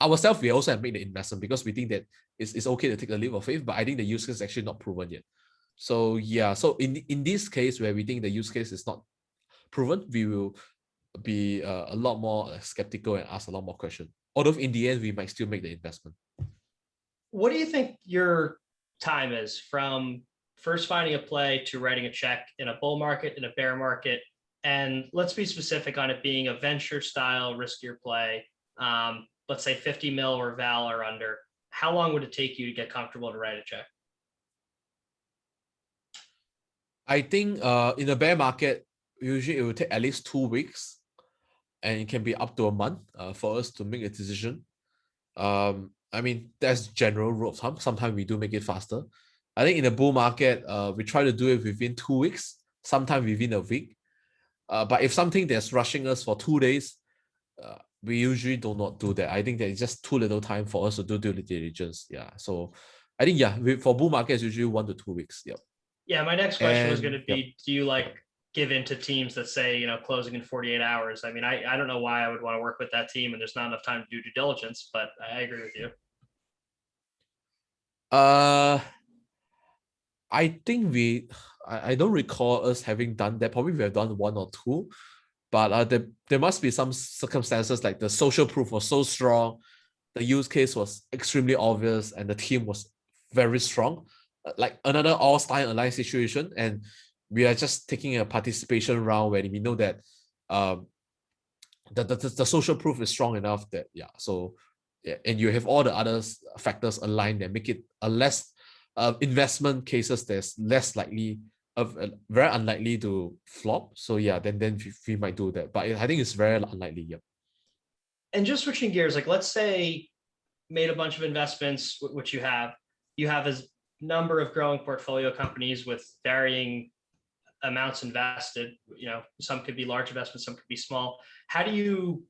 [SPEAKER 2] also have made the investment because we think that it's okay to take a leap of faith, but I think the use case is actually not proven yet. So yeah, so in this case where we think the use case is not proven, we will be a lot more skeptical and ask a lot more questions. Although in the end, we might still make the investment.
[SPEAKER 1] What do you think your time is from first finding a play to writing a check in a bull market, in a bear market? And let's be specific on it being a venture style, riskier play. Let's say 50 mil or Val or under. How long would it take you to get comfortable to write a check?
[SPEAKER 2] I think in a bear market, usually it will take at least 2 weeks, and it can be up to a month for us to make a decision. I mean, that's general rule of thumb. Sometimes we do make it faster. I think in the bull market, we try to do it within 2 weeks, sometimes within a week. But if something that's rushing us for 2 days, we usually do not do that. I think that it's just too little time for us to do due diligence. Yeah. So I think, yeah, for bull markets, usually 1 to 2 weeks. Yep.
[SPEAKER 1] Yeah, my next question was going
[SPEAKER 2] And
[SPEAKER 1] to
[SPEAKER 2] yep.
[SPEAKER 1] be, do you like give in to teams that say, closing in 48 hours? I mean, I don't know why I would want to work with that team and there's not enough time to do due diligence, but I agree with you.
[SPEAKER 2] I think I don't recall us having done that. Probably we have done 1 or 2, but there must be some circumstances like the social proof was so strong, the use case was extremely obvious, and the team was very strong, like another all-star aligned situation, and we are just taking a participation round where we know that um the social proof is strong enough that so yeah, and you have all the other factors aligned that make it a less investment cases that's less likely very unlikely to flop. So yeah, then we might do that, but I think it's very unlikely. Yep.
[SPEAKER 1] And just switching gears, like let's say made a bunch of investments, which you have a number of growing portfolio companies with varying amounts invested. Some could be large investments, some could be small. How do you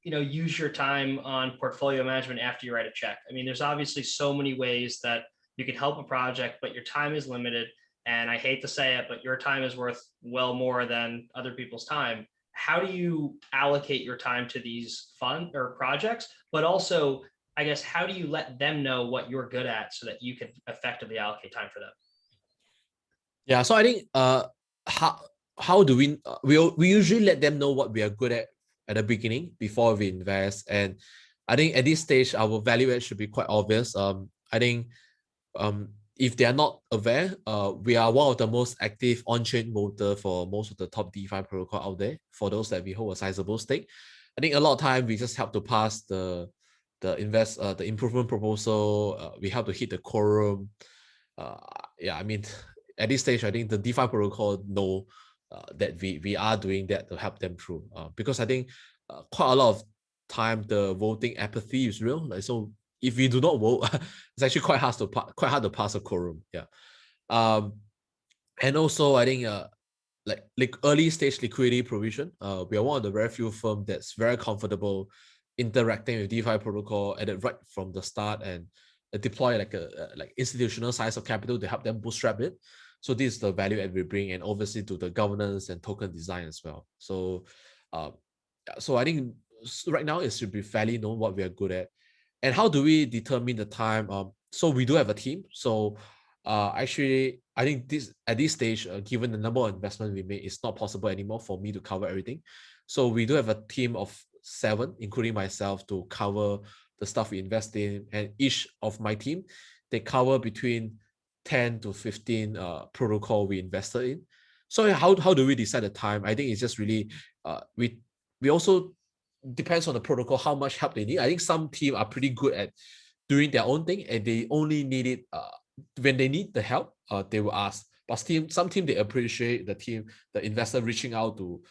[SPEAKER 1] use your time on portfolio management after you write a check? I mean, there's obviously so many ways that you can help a project, but your time is limited. And I hate to say it, but your time is worth well more than other people's time. How do you allocate your time to these fund or projects? But also, I guess, how do you let them know what you're good at so that you can effectively allocate time for them?
[SPEAKER 2] Yeah, so I think how do we usually let them know what we are good at the beginning before we invest. And I think at this stage our value add should be quite obvious. I think if they are not aware, we are one of the most active on-chain motor for most of the top DeFi protocol out there. For those that we hold a sizable stake, I think a lot of time we just help to pass the improvement proposal. We help to hit the quorum. Yeah, I mean, at this stage, I think the DeFi protocol know that we are doing that to help them through. Because I think quite a lot of time the voting apathy is real. Like, so if we do not vote, it's actually quite hard to pass a quorum. Yeah. And also I think like early stage liquidity provision. We are one of the very few firms that's very comfortable interacting with DeFi protocol at it right from the start, and deploy like a like institutional size of capital to help them bootstrap it. So this is the value that we bring, and obviously to the governance and token design as well. So so I think right now it should be fairly known what we are good at. And how do we determine the time? So we do have a team. So actually, I think at this stage, given the number of investment we made, it's not possible anymore for me to cover everything. So we do have a team of 7, including myself, to cover the stuff we invest in, and each of my team, they cover between 10 to 15 protocol we invested in. So how do we decide the time? I think it's just really we also depends on the protocol how much help they need. I think some team are pretty good at doing their own thing, and they only need it when they need the help. They will ask. But some team, they appreciate the investor reaching out to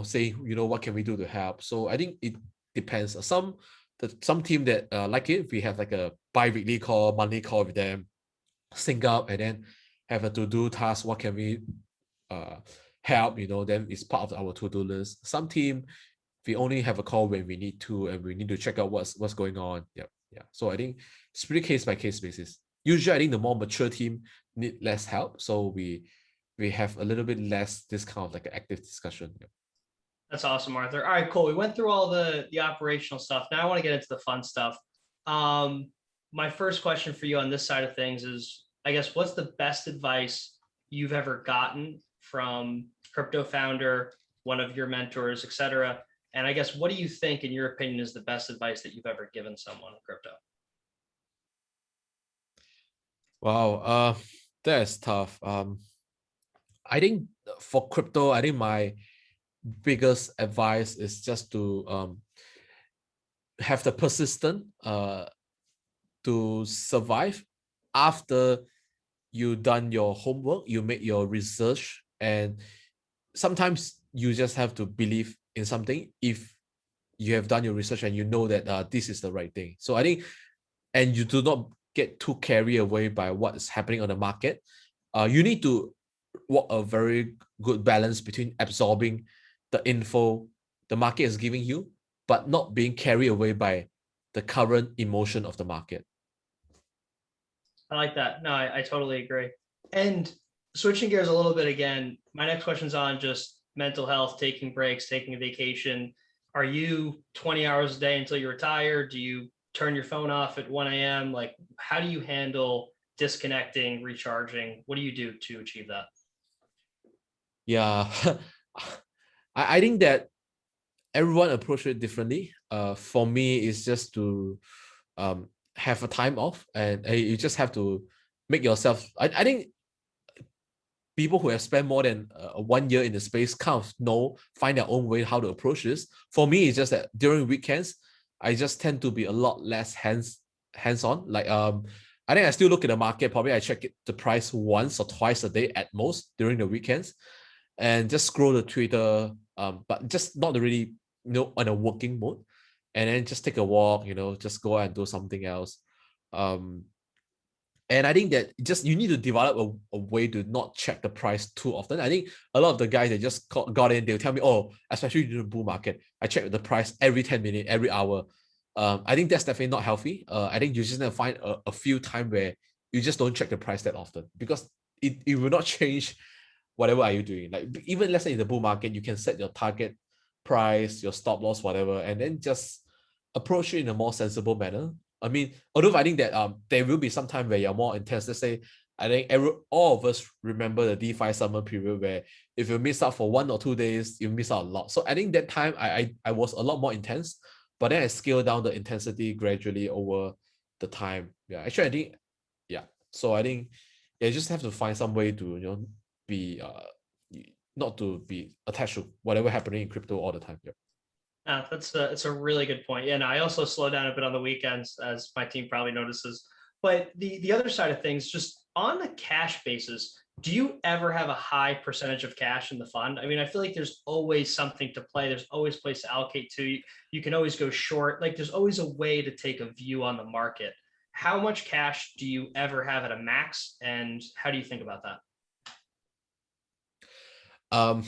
[SPEAKER 2] say, what can we do to help. So I think it depends. Some team that like it, we have like a bi-weekly call, monthly call with them, sync up, and then have a to-do task. What can we help? Then it's part of our to-do list. Some team, we only have a call when we need to, and we need to check out what's going on. Yeah. So I think it's pretty case by case basis. Usually, I think the more mature team need less help, so we have a little bit less this kind of like an active discussion. Yeah.
[SPEAKER 1] That's awesome, Arthur. All right, cool. We went through all the operational stuff. Now I want to get into the fun stuff. My first question for you on this side of things is, I guess, what's the best advice you've ever gotten from crypto founder, one of your mentors, et cetera? And I guess, what do you think, in your opinion, is the best advice that you've ever given someone in crypto?
[SPEAKER 2] Wow, that is tough. I think for crypto, I think my biggest advice is just to have the persistence to survive after you done your homework, you make your research, and sometimes you just have to believe in something if you have done your research and you know that this is the right thing. So I think, and you do not get too carried away by what is happening on the market. You need to walk a very good balance between absorbing the info the market is giving you, but not being carried away by the current emotion of the market.
[SPEAKER 1] I like that. No, I totally agree. And switching gears a little bit again, my next question's on just mental health, taking breaks, taking a vacation. Are you 20 hours a day until you retire? Do you turn your phone off at 1 a.m.? Like, how do you handle disconnecting, recharging? What do you do to achieve that?
[SPEAKER 2] Yeah, I think that everyone approach it differently. For me, it's just to have a time off, and you just have to make yourself. I think people who have spent more than 1 year in the space kind of find their own way how to approach this. For me, it's just that during weekends, I just tend to be a lot less hands on. Like I think I still look at the market. Probably I check the price once or twice a day at most during the weekends, and just scroll the Twitter. But just not really on a working mode, and then just take a walk. Just go and do something else. And I think that just you need to develop a way to not check the price too often. I think a lot of the guys that just got in, they'll tell me, oh, especially during the bull market, I check the price every 10 minutes, every hour. I think that's definitely not healthy. I think you just need to find a few times where you just don't check the price that often, because it will not change whatever are you doing. Like even let's say in the bull market, you can set your target price, your stop loss, whatever, and then just approach it in a more sensible manner. I mean, although I think that there will be some time where you're more intense. Let's say I think all of us remember the DeFi summer period where if you miss out for 1 or 2 days, you miss out a lot. So I think that time I was a lot more intense, but then I scaled down the intensity gradually over the time. Yeah, actually I think So I think you just have to find some way to be not to be attached to whatever happening in crypto all the time. Yeah.
[SPEAKER 1] It's a really good point. Yeah, and I also slow down a bit on the weekends, as my team probably notices. But the other side of things, just on the cash basis, do you ever have a high percentage of cash in the fund? I mean, I feel like there's always something to play. There's always a place to allocate to. You can always go short. Like there's always a way to take a view on the market. How much cash do you ever have at a max, and how do you think about that?
[SPEAKER 2] Um,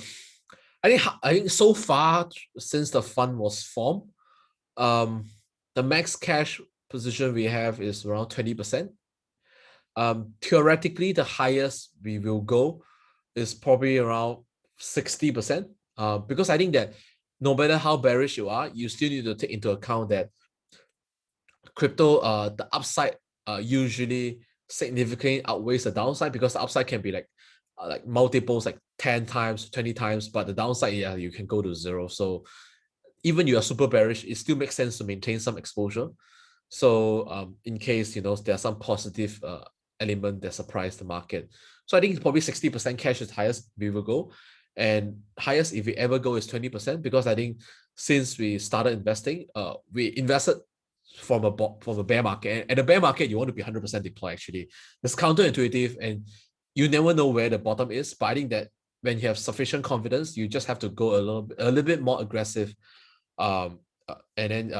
[SPEAKER 2] I think so far since the fund was formed, the max cash position we have is around 20%. Theoretically, the highest we will go is probably around 60%. Because I think that no matter how bearish you are, you still need to take into account that crypto, the upside usually significantly outweighs the downside, because the upside can be like multiples, like 10 times, 20 times, but the downside, yeah, you can go to zero. So even you are super bearish, it still makes sense to maintain some exposure. So in case there's some positive element that surprise the market. So I think probably 60% cash is highest we will go. And highest if we ever go is 20%, because I think since we started investing, we invested from a bear market. And the bear market, you want to be 100% deployed actually. It's counterintuitive and you never know where the bottom is. But I think that when you have sufficient confidence, you just have to go a little bit more aggressive, and then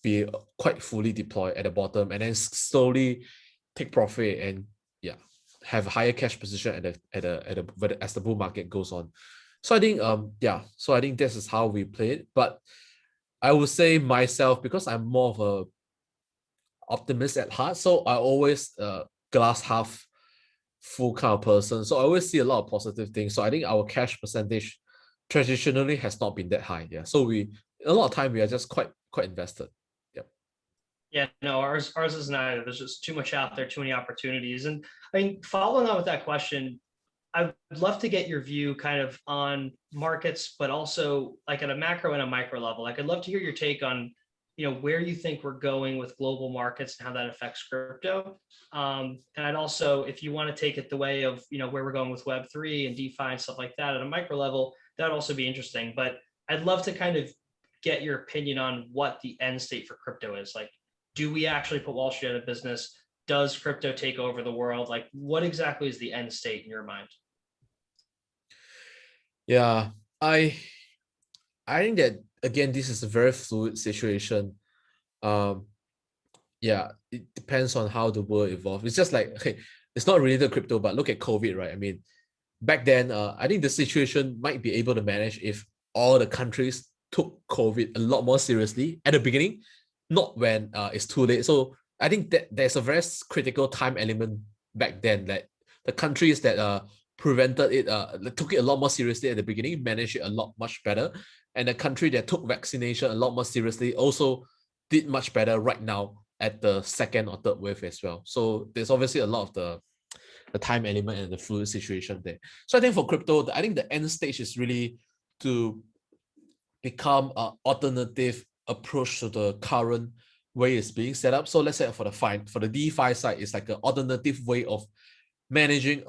[SPEAKER 2] be quite fully deployed at the bottom, and then slowly take profit and have a higher cash position as the bull market goes on. So I think so I think this is how we play it. But I would say myself, because I'm more of a optimist at heart, so I always glass half full kind of person. So I always see a lot of positive things. So I think our cash percentage traditionally has not been that high. Yeah. So a lot of time we are just quite invested. Yeah.
[SPEAKER 1] Yeah, no, ours is neither. There's just too much out there, too many opportunities. And I mean, following on with that question, I'd love to get your view kind of on markets, but also like at a macro and a micro level. Like I'd love to hear your take on, where you think we're going with global markets and how that affects crypto. And I'd also, if you want to take it the way of, where we're going with Web3 and DeFi and stuff like that at a micro level, that'd also be interesting. But I'd love to kind of get your opinion on what the end state for crypto is. Like, do we actually put Wall Street out of business? Does crypto take over the world? Like, what exactly is the end state in your mind?
[SPEAKER 2] Yeah. I think that again, this is a very fluid situation. Um, yeah, it depends on how the world evolves. It's just like, okay, it's not related to crypto, but look at COVID, right? I mean, back then, I think the situation might be able to manage if all the countries took COVID a lot more seriously at the beginning, not when it's too late. So I think that there's a very critical time element back then that the countries that prevented it, took it a lot more seriously at the beginning, managed it a lot much better. And the country that took vaccination a lot more seriously also did much better right now at the second or third wave as well. So there's obviously a lot of the time element and the fluid situation there. So I think for crypto, I think the end stage is really to become an alternative approach to the current way it's being set up. So let's say for the DeFi side, it's like an alternative way of managing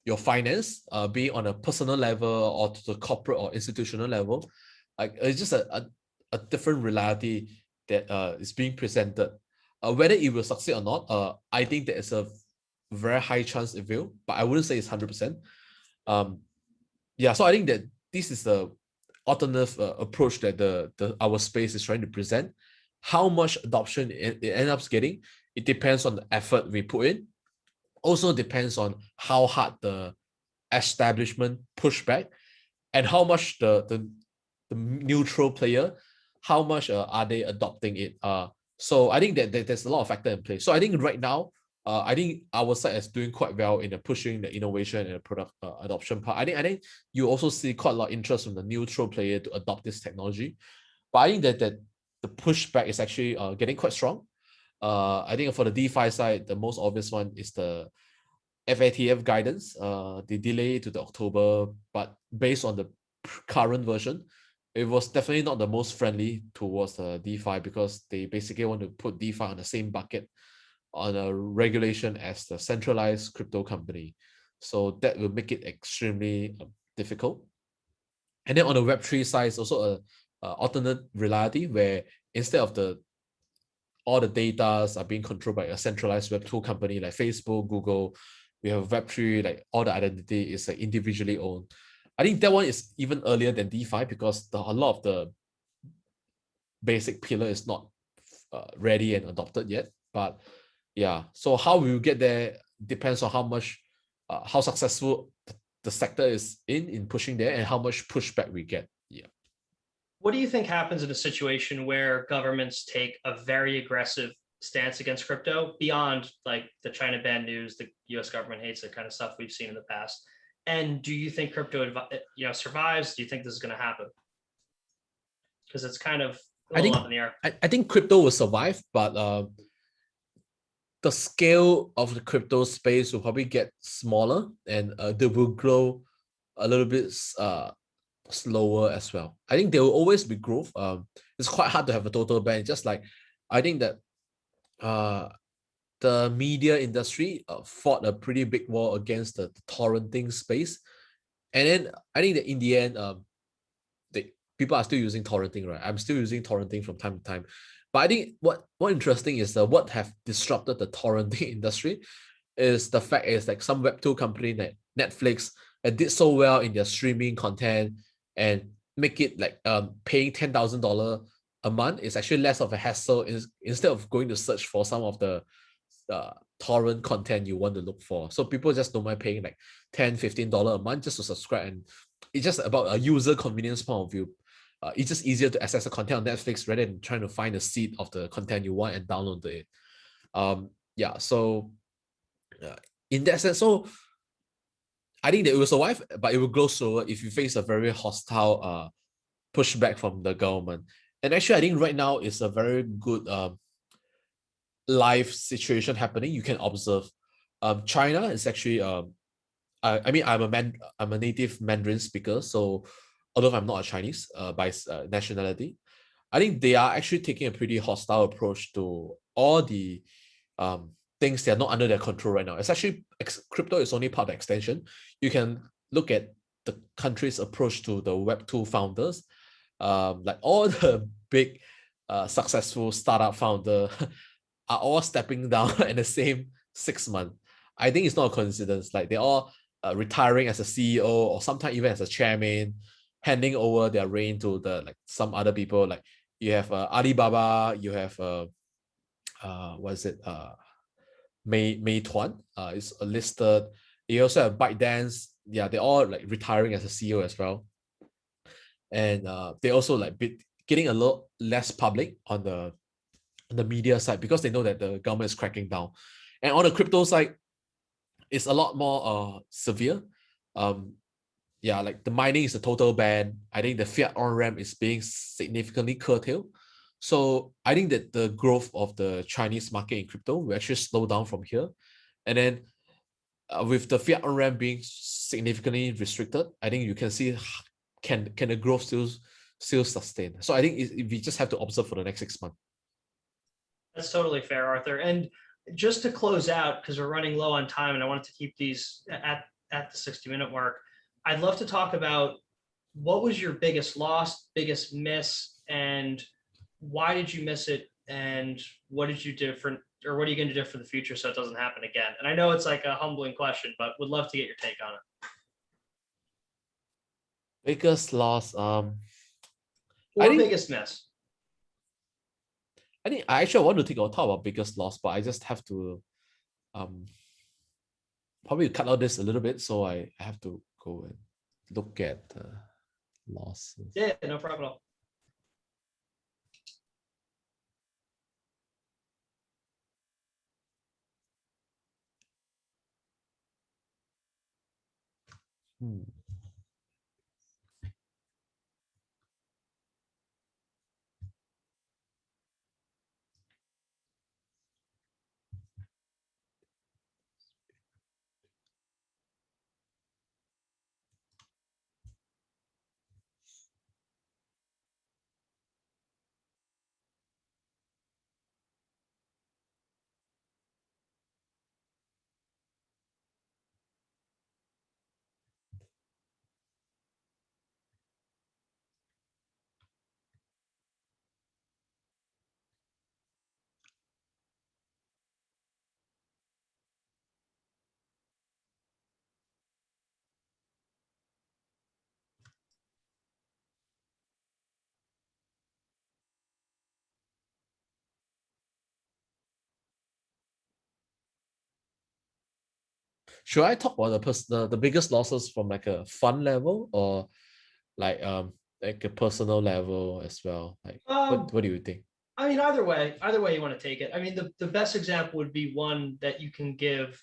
[SPEAKER 2] your finance, be it on a personal level or to the corporate or institutional level. Like it's just a different reality that is being presented. Whether it will succeed or not, I think there is a very high chance it will, but I wouldn't say it's 100%. Yeah, so I think that this is the alternative approach that our space is trying to present. How much adoption it ends up getting, it depends on the effort we put in. Also depends on how hard the establishment push back and how much the neutral player, how much are they adopting it. So I think that there's a lot of factor in place. So I think right now, I think our side is doing quite well in the pushing the innovation and the product adoption part. I think you also see quite a lot of interest from the neutral player to adopt this technology. But I think that the pushback is actually getting quite strong. I think for the DeFi side, the most obvious one is the FATF guidance. They delay to the October, but based on the current version, it was definitely not the most friendly towards the DeFi because they basically want to put DeFi on the same bucket on a regulation as the centralized crypto company. So that will make it extremely difficult. And then on the Web3 side, it's also a alternate reality where instead of all the data are being controlled by a centralized Web2 company like Facebook, Google, we have Web3, like all the identity is like individually owned. I think that one is even earlier than DeFi because a lot of the basic pillar is not ready and adopted yet. But yeah, so how we will get there depends on how successful the sector is in pushing there and how much pushback we get. Yeah.
[SPEAKER 1] What do you think happens in a situation where governments take a very aggressive stance against crypto beyond like the China ban news, the US government hates it kind of stuff we've seen in the past? And do you think crypto, survives? Do you think this is going to happen? Because it's kind of a little up in the air.
[SPEAKER 2] I think crypto will survive, but the scale of the crypto space will probably get smaller and they will grow a little bit slower as well. I think there will always be growth. It's quite hard to have a total ban. Just like I think that the media industry fought a pretty big war against the torrenting space, and then I think that in the end, people are still using torrenting, right? I'm still using torrenting from time to time. But I think what interesting is what have disrupted the torrenting industry is the fact is like some Web2 company like Netflix did so well in their streaming content and make it like paying $10,000 a month is actually less of a hassle instead of going to search for some of the torrent content you want to look for. So people just don't mind paying like $10-15 a month just to subscribe, and it's just about a user convenience point of view. It's just easier to access the content on Netflix rather than trying to find a seed of the content you want and download it. Yeah, so in that sense, so I think that it will survive, but it will grow slower if you face a very hostile pushback from the government. And actually, I think right now is a very good live situation happening. You can observe. China is actually I mean I'm a native Mandarin speaker, so although I'm not a Chinese by nationality, I think they are actually taking a pretty hostile approach to all the things that are not under their control right now. It's actually crypto is only part of the extension. You can look at the country's approach to the Web2 founders, like all the big successful startup founder are all stepping down in the same 6 months. I think it's not a coincidence. Like they're all retiring as a CEO or sometimes even as a chairman, handing over their reign to some other people. Like you have Alibaba, you have what is it? Meituan is listed. You also have ByteDance. Yeah, they're all like retiring as a CEO as well. And they also like getting a lot less public on the media side because they know that the government is cracking down. And on the crypto side, it's a lot more severe. Yeah, like the mining is a total ban. I think the fiat on-ramp is being significantly curtailed. So I think that the growth of the Chinese market in crypto will actually slow down from here. And then with the fiat on-ramp being significantly restricted, I think you can see can the growth still sustain. So I think we just have to observe for the next 6 months.
[SPEAKER 1] That's totally fair, Arthur. And just to close out, because we're running low on time and I wanted to keep these at the 60-minute mark, I'd love to talk about what was your biggest loss, biggest miss, and why did you miss it? And what did you different, or what are you going to do for the future so it doesn't happen again? And I know it's like a humbling question, but would love to get your take on it.
[SPEAKER 2] Biggest loss,
[SPEAKER 1] or biggest miss.
[SPEAKER 2] I think I actually want to talk about biggest loss, but I just have to probably cut out this a little bit, so I have to go and look at the losses.
[SPEAKER 1] Yeah, no problem at all.
[SPEAKER 2] Should I talk about the biggest losses from like a fund level or like a personal level as well? Like what do you think?
[SPEAKER 1] I mean, either way you want to take it. I mean, the best example would be one that you can give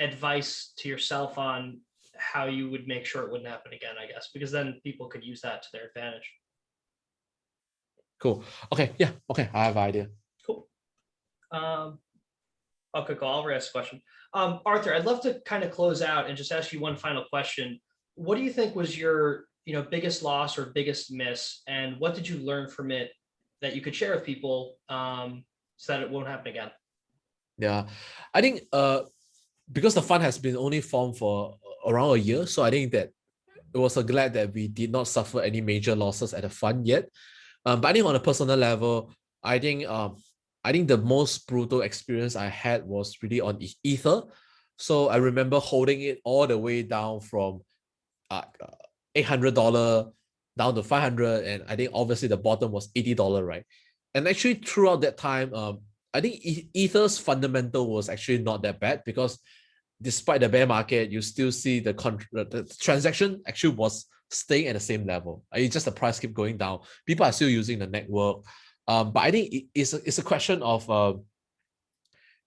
[SPEAKER 1] advice to yourself on how you would make sure it wouldn't happen again, I guess, because then people could use that to their advantage.
[SPEAKER 2] Cool. Okay. Yeah. Okay. I have an idea.
[SPEAKER 1] Cool. Okay, cool. I'll ask a question. Arthur, I'd love to kind of close out and just ask you one final question. What do you think was your biggest loss or biggest miss, and what did you learn from it that you could share with people so that it won't happen again?
[SPEAKER 2] Yeah, I think because the fund has been only formed for around a year, so I think that it was glad that we did not suffer any major losses at the fund yet. But I think on a personal level, I think the most brutal experience I had was really on Ether. So I remember holding it all the way down from $800 down to 500, and I think obviously the bottom was $80, right? And actually throughout that time, I think Ether's fundamental was actually not that bad because despite the bear market, you still see the transaction actually was staying at the same level. It's just the price keep going down. People are still using the network. But I think it's a question of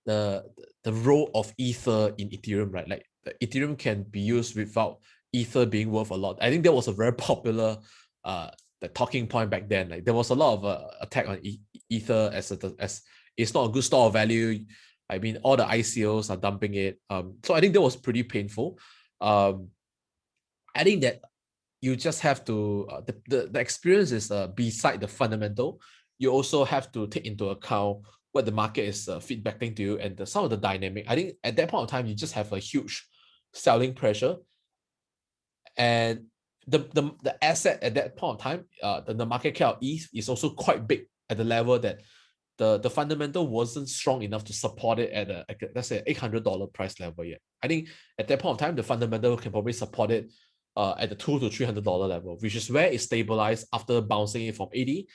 [SPEAKER 2] the role of Ether in Ethereum, right? Like Ethereum can be used without Ether being worth a lot. I think that was a very popular the talking point back then. Like there was a lot of attack on Ether as it's not a good store of value. I mean, all the ICOs are dumping it. So I think that was pretty painful. I think that you just have to the experience is beside the fundamental. You also have to take into account what the market is feedbacking to you and some of the dynamic. I think at that point of time, you just have a huge selling pressure, and the asset at that point of time, the market cap of ETH is also quite big at the level that the fundamental wasn't strong enough to support it at a let's say $800 price level yet. I think at that point of time, the fundamental can probably support it at the $200 to $300 level, which is where it stabilized after bouncing it from 80.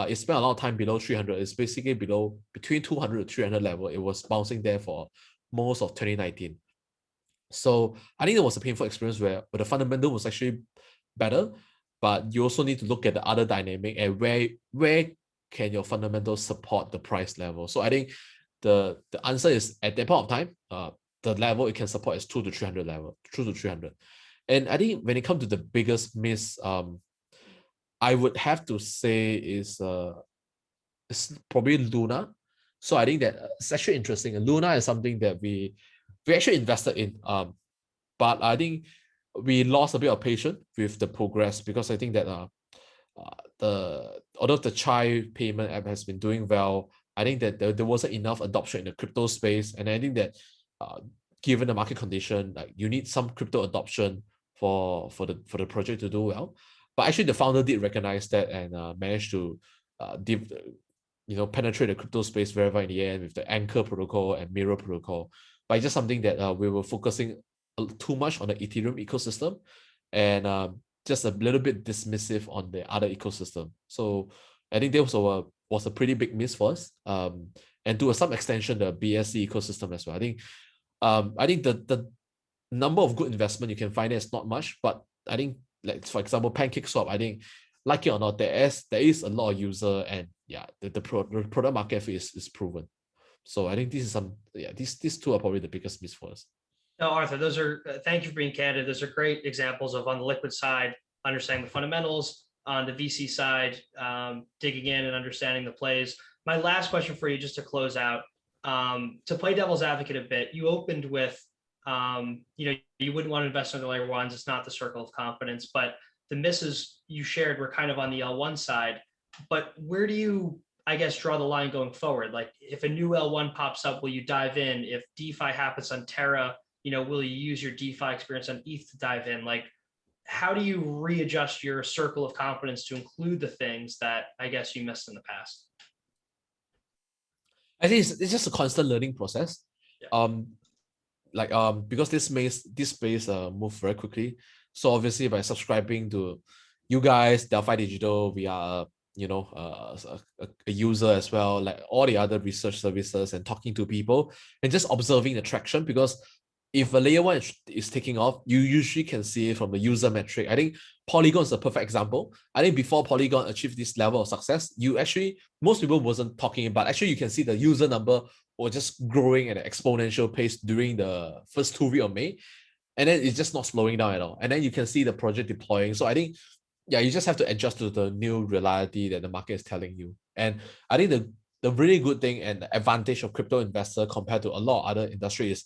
[SPEAKER 2] It spent a lot of time below 300. It's basically between 200 to 300 level. It was bouncing there for most of 2019. So I think it was a painful experience where the fundamental was actually better, but you also need to look at the other dynamic and where can your fundamentals support the price level. So I think the answer is at that point of time, the level it can support is 2 to 300 level, 2 to 300. And I think when it comes to the biggest miss, I would have to say is it's probably Luna. So I think that it's actually interesting. And Luna is something that we actually invested in. But I think we lost a bit of patience with the progress, because I think that although the Chai payment app has been doing well, I think that there wasn't enough adoption in the crypto space. And I think that given the market condition, like you need some crypto adoption for the project to do well. But actually the founder did recognize that and managed to penetrate the crypto space very well in the end with the Anchor protocol and Mirror protocol. But it's just something that we were focusing too much on the Ethereum ecosystem, and just a little bit dismissive on the other ecosystem. So I think that was a pretty big miss for us. And to some extension, the BSC ecosystem as well. I think the number of good investment you can find is not much, but I think, like for example, PancakeSwap, I think, like it or not, there is a lot of user, and yeah, the product market fit is proven. So I think these two are probably the biggest miss for us.
[SPEAKER 1] No, Arthur, those are, thank you for being candid. Those are great examples of, on the liquid side, understanding the fundamentals, on the VC side, digging in and understanding the plays. My last question for you, just to close out, to play devil's advocate a bit, you opened with, you wouldn't want to invest in the layer ones. It's not the circle of confidence, but the misses you shared were kind of on the L1 side. But where do you, I guess, draw the line going forward? Like, if a new L1 pops up, will you dive in? If DeFi happens on Terra, will you use your DeFi experience on ETH to dive in? Like, how do you readjust your circle of confidence to include the things that I guess you missed in the past?
[SPEAKER 2] I think it's just a constant learning process.
[SPEAKER 1] Yeah.
[SPEAKER 2] Because this space move very quickly. So obviously by subscribing to you guys, Delphi Digital, we are a user as well, like all the other research services, and talking to people and just observing the traction. Because if a layer one is taking off, you usually can see it from the user metric. I think Polygon is a perfect example. I think before Polygon achieved this level of success, most people wasn't talking about, actually you can see the user number was just growing at an exponential pace during the first 2 weeks of May. And then it's just not slowing down at all. And then you can see the project deploying. So I think, yeah, you just have to adjust to the new reality that the market is telling you. And I think the really good thing and the advantage of crypto investor compared to a lot of other industries is,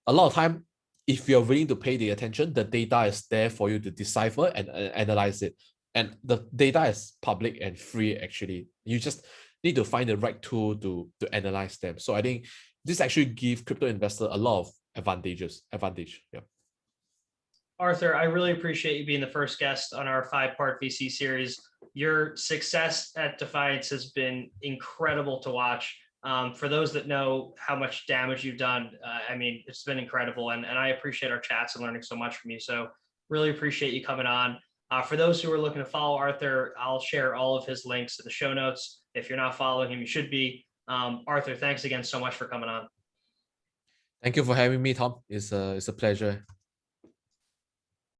[SPEAKER 2] a lot of time, if you're willing to pay the attention, the data is there for you to decipher and analyze it. And the data is public and free, actually. You just need to find the right tool to analyze them. So I think this actually gives crypto investor a lot of advantage. Yeah.
[SPEAKER 1] Arthur, I really appreciate you being the first guest on our 5-part VC series. Your success at DeFiance has been incredible to watch. For those that know how much damage you've done, it's been incredible. And I appreciate our chats and learning so much from you. So really appreciate you coming on. For those who are looking to follow Arthur, I'll share all of his links in the show notes. If you're not following him, you should be. Arthur, thanks again so much for coming on.
[SPEAKER 2] Thank you for having me, Tom. It's a pleasure.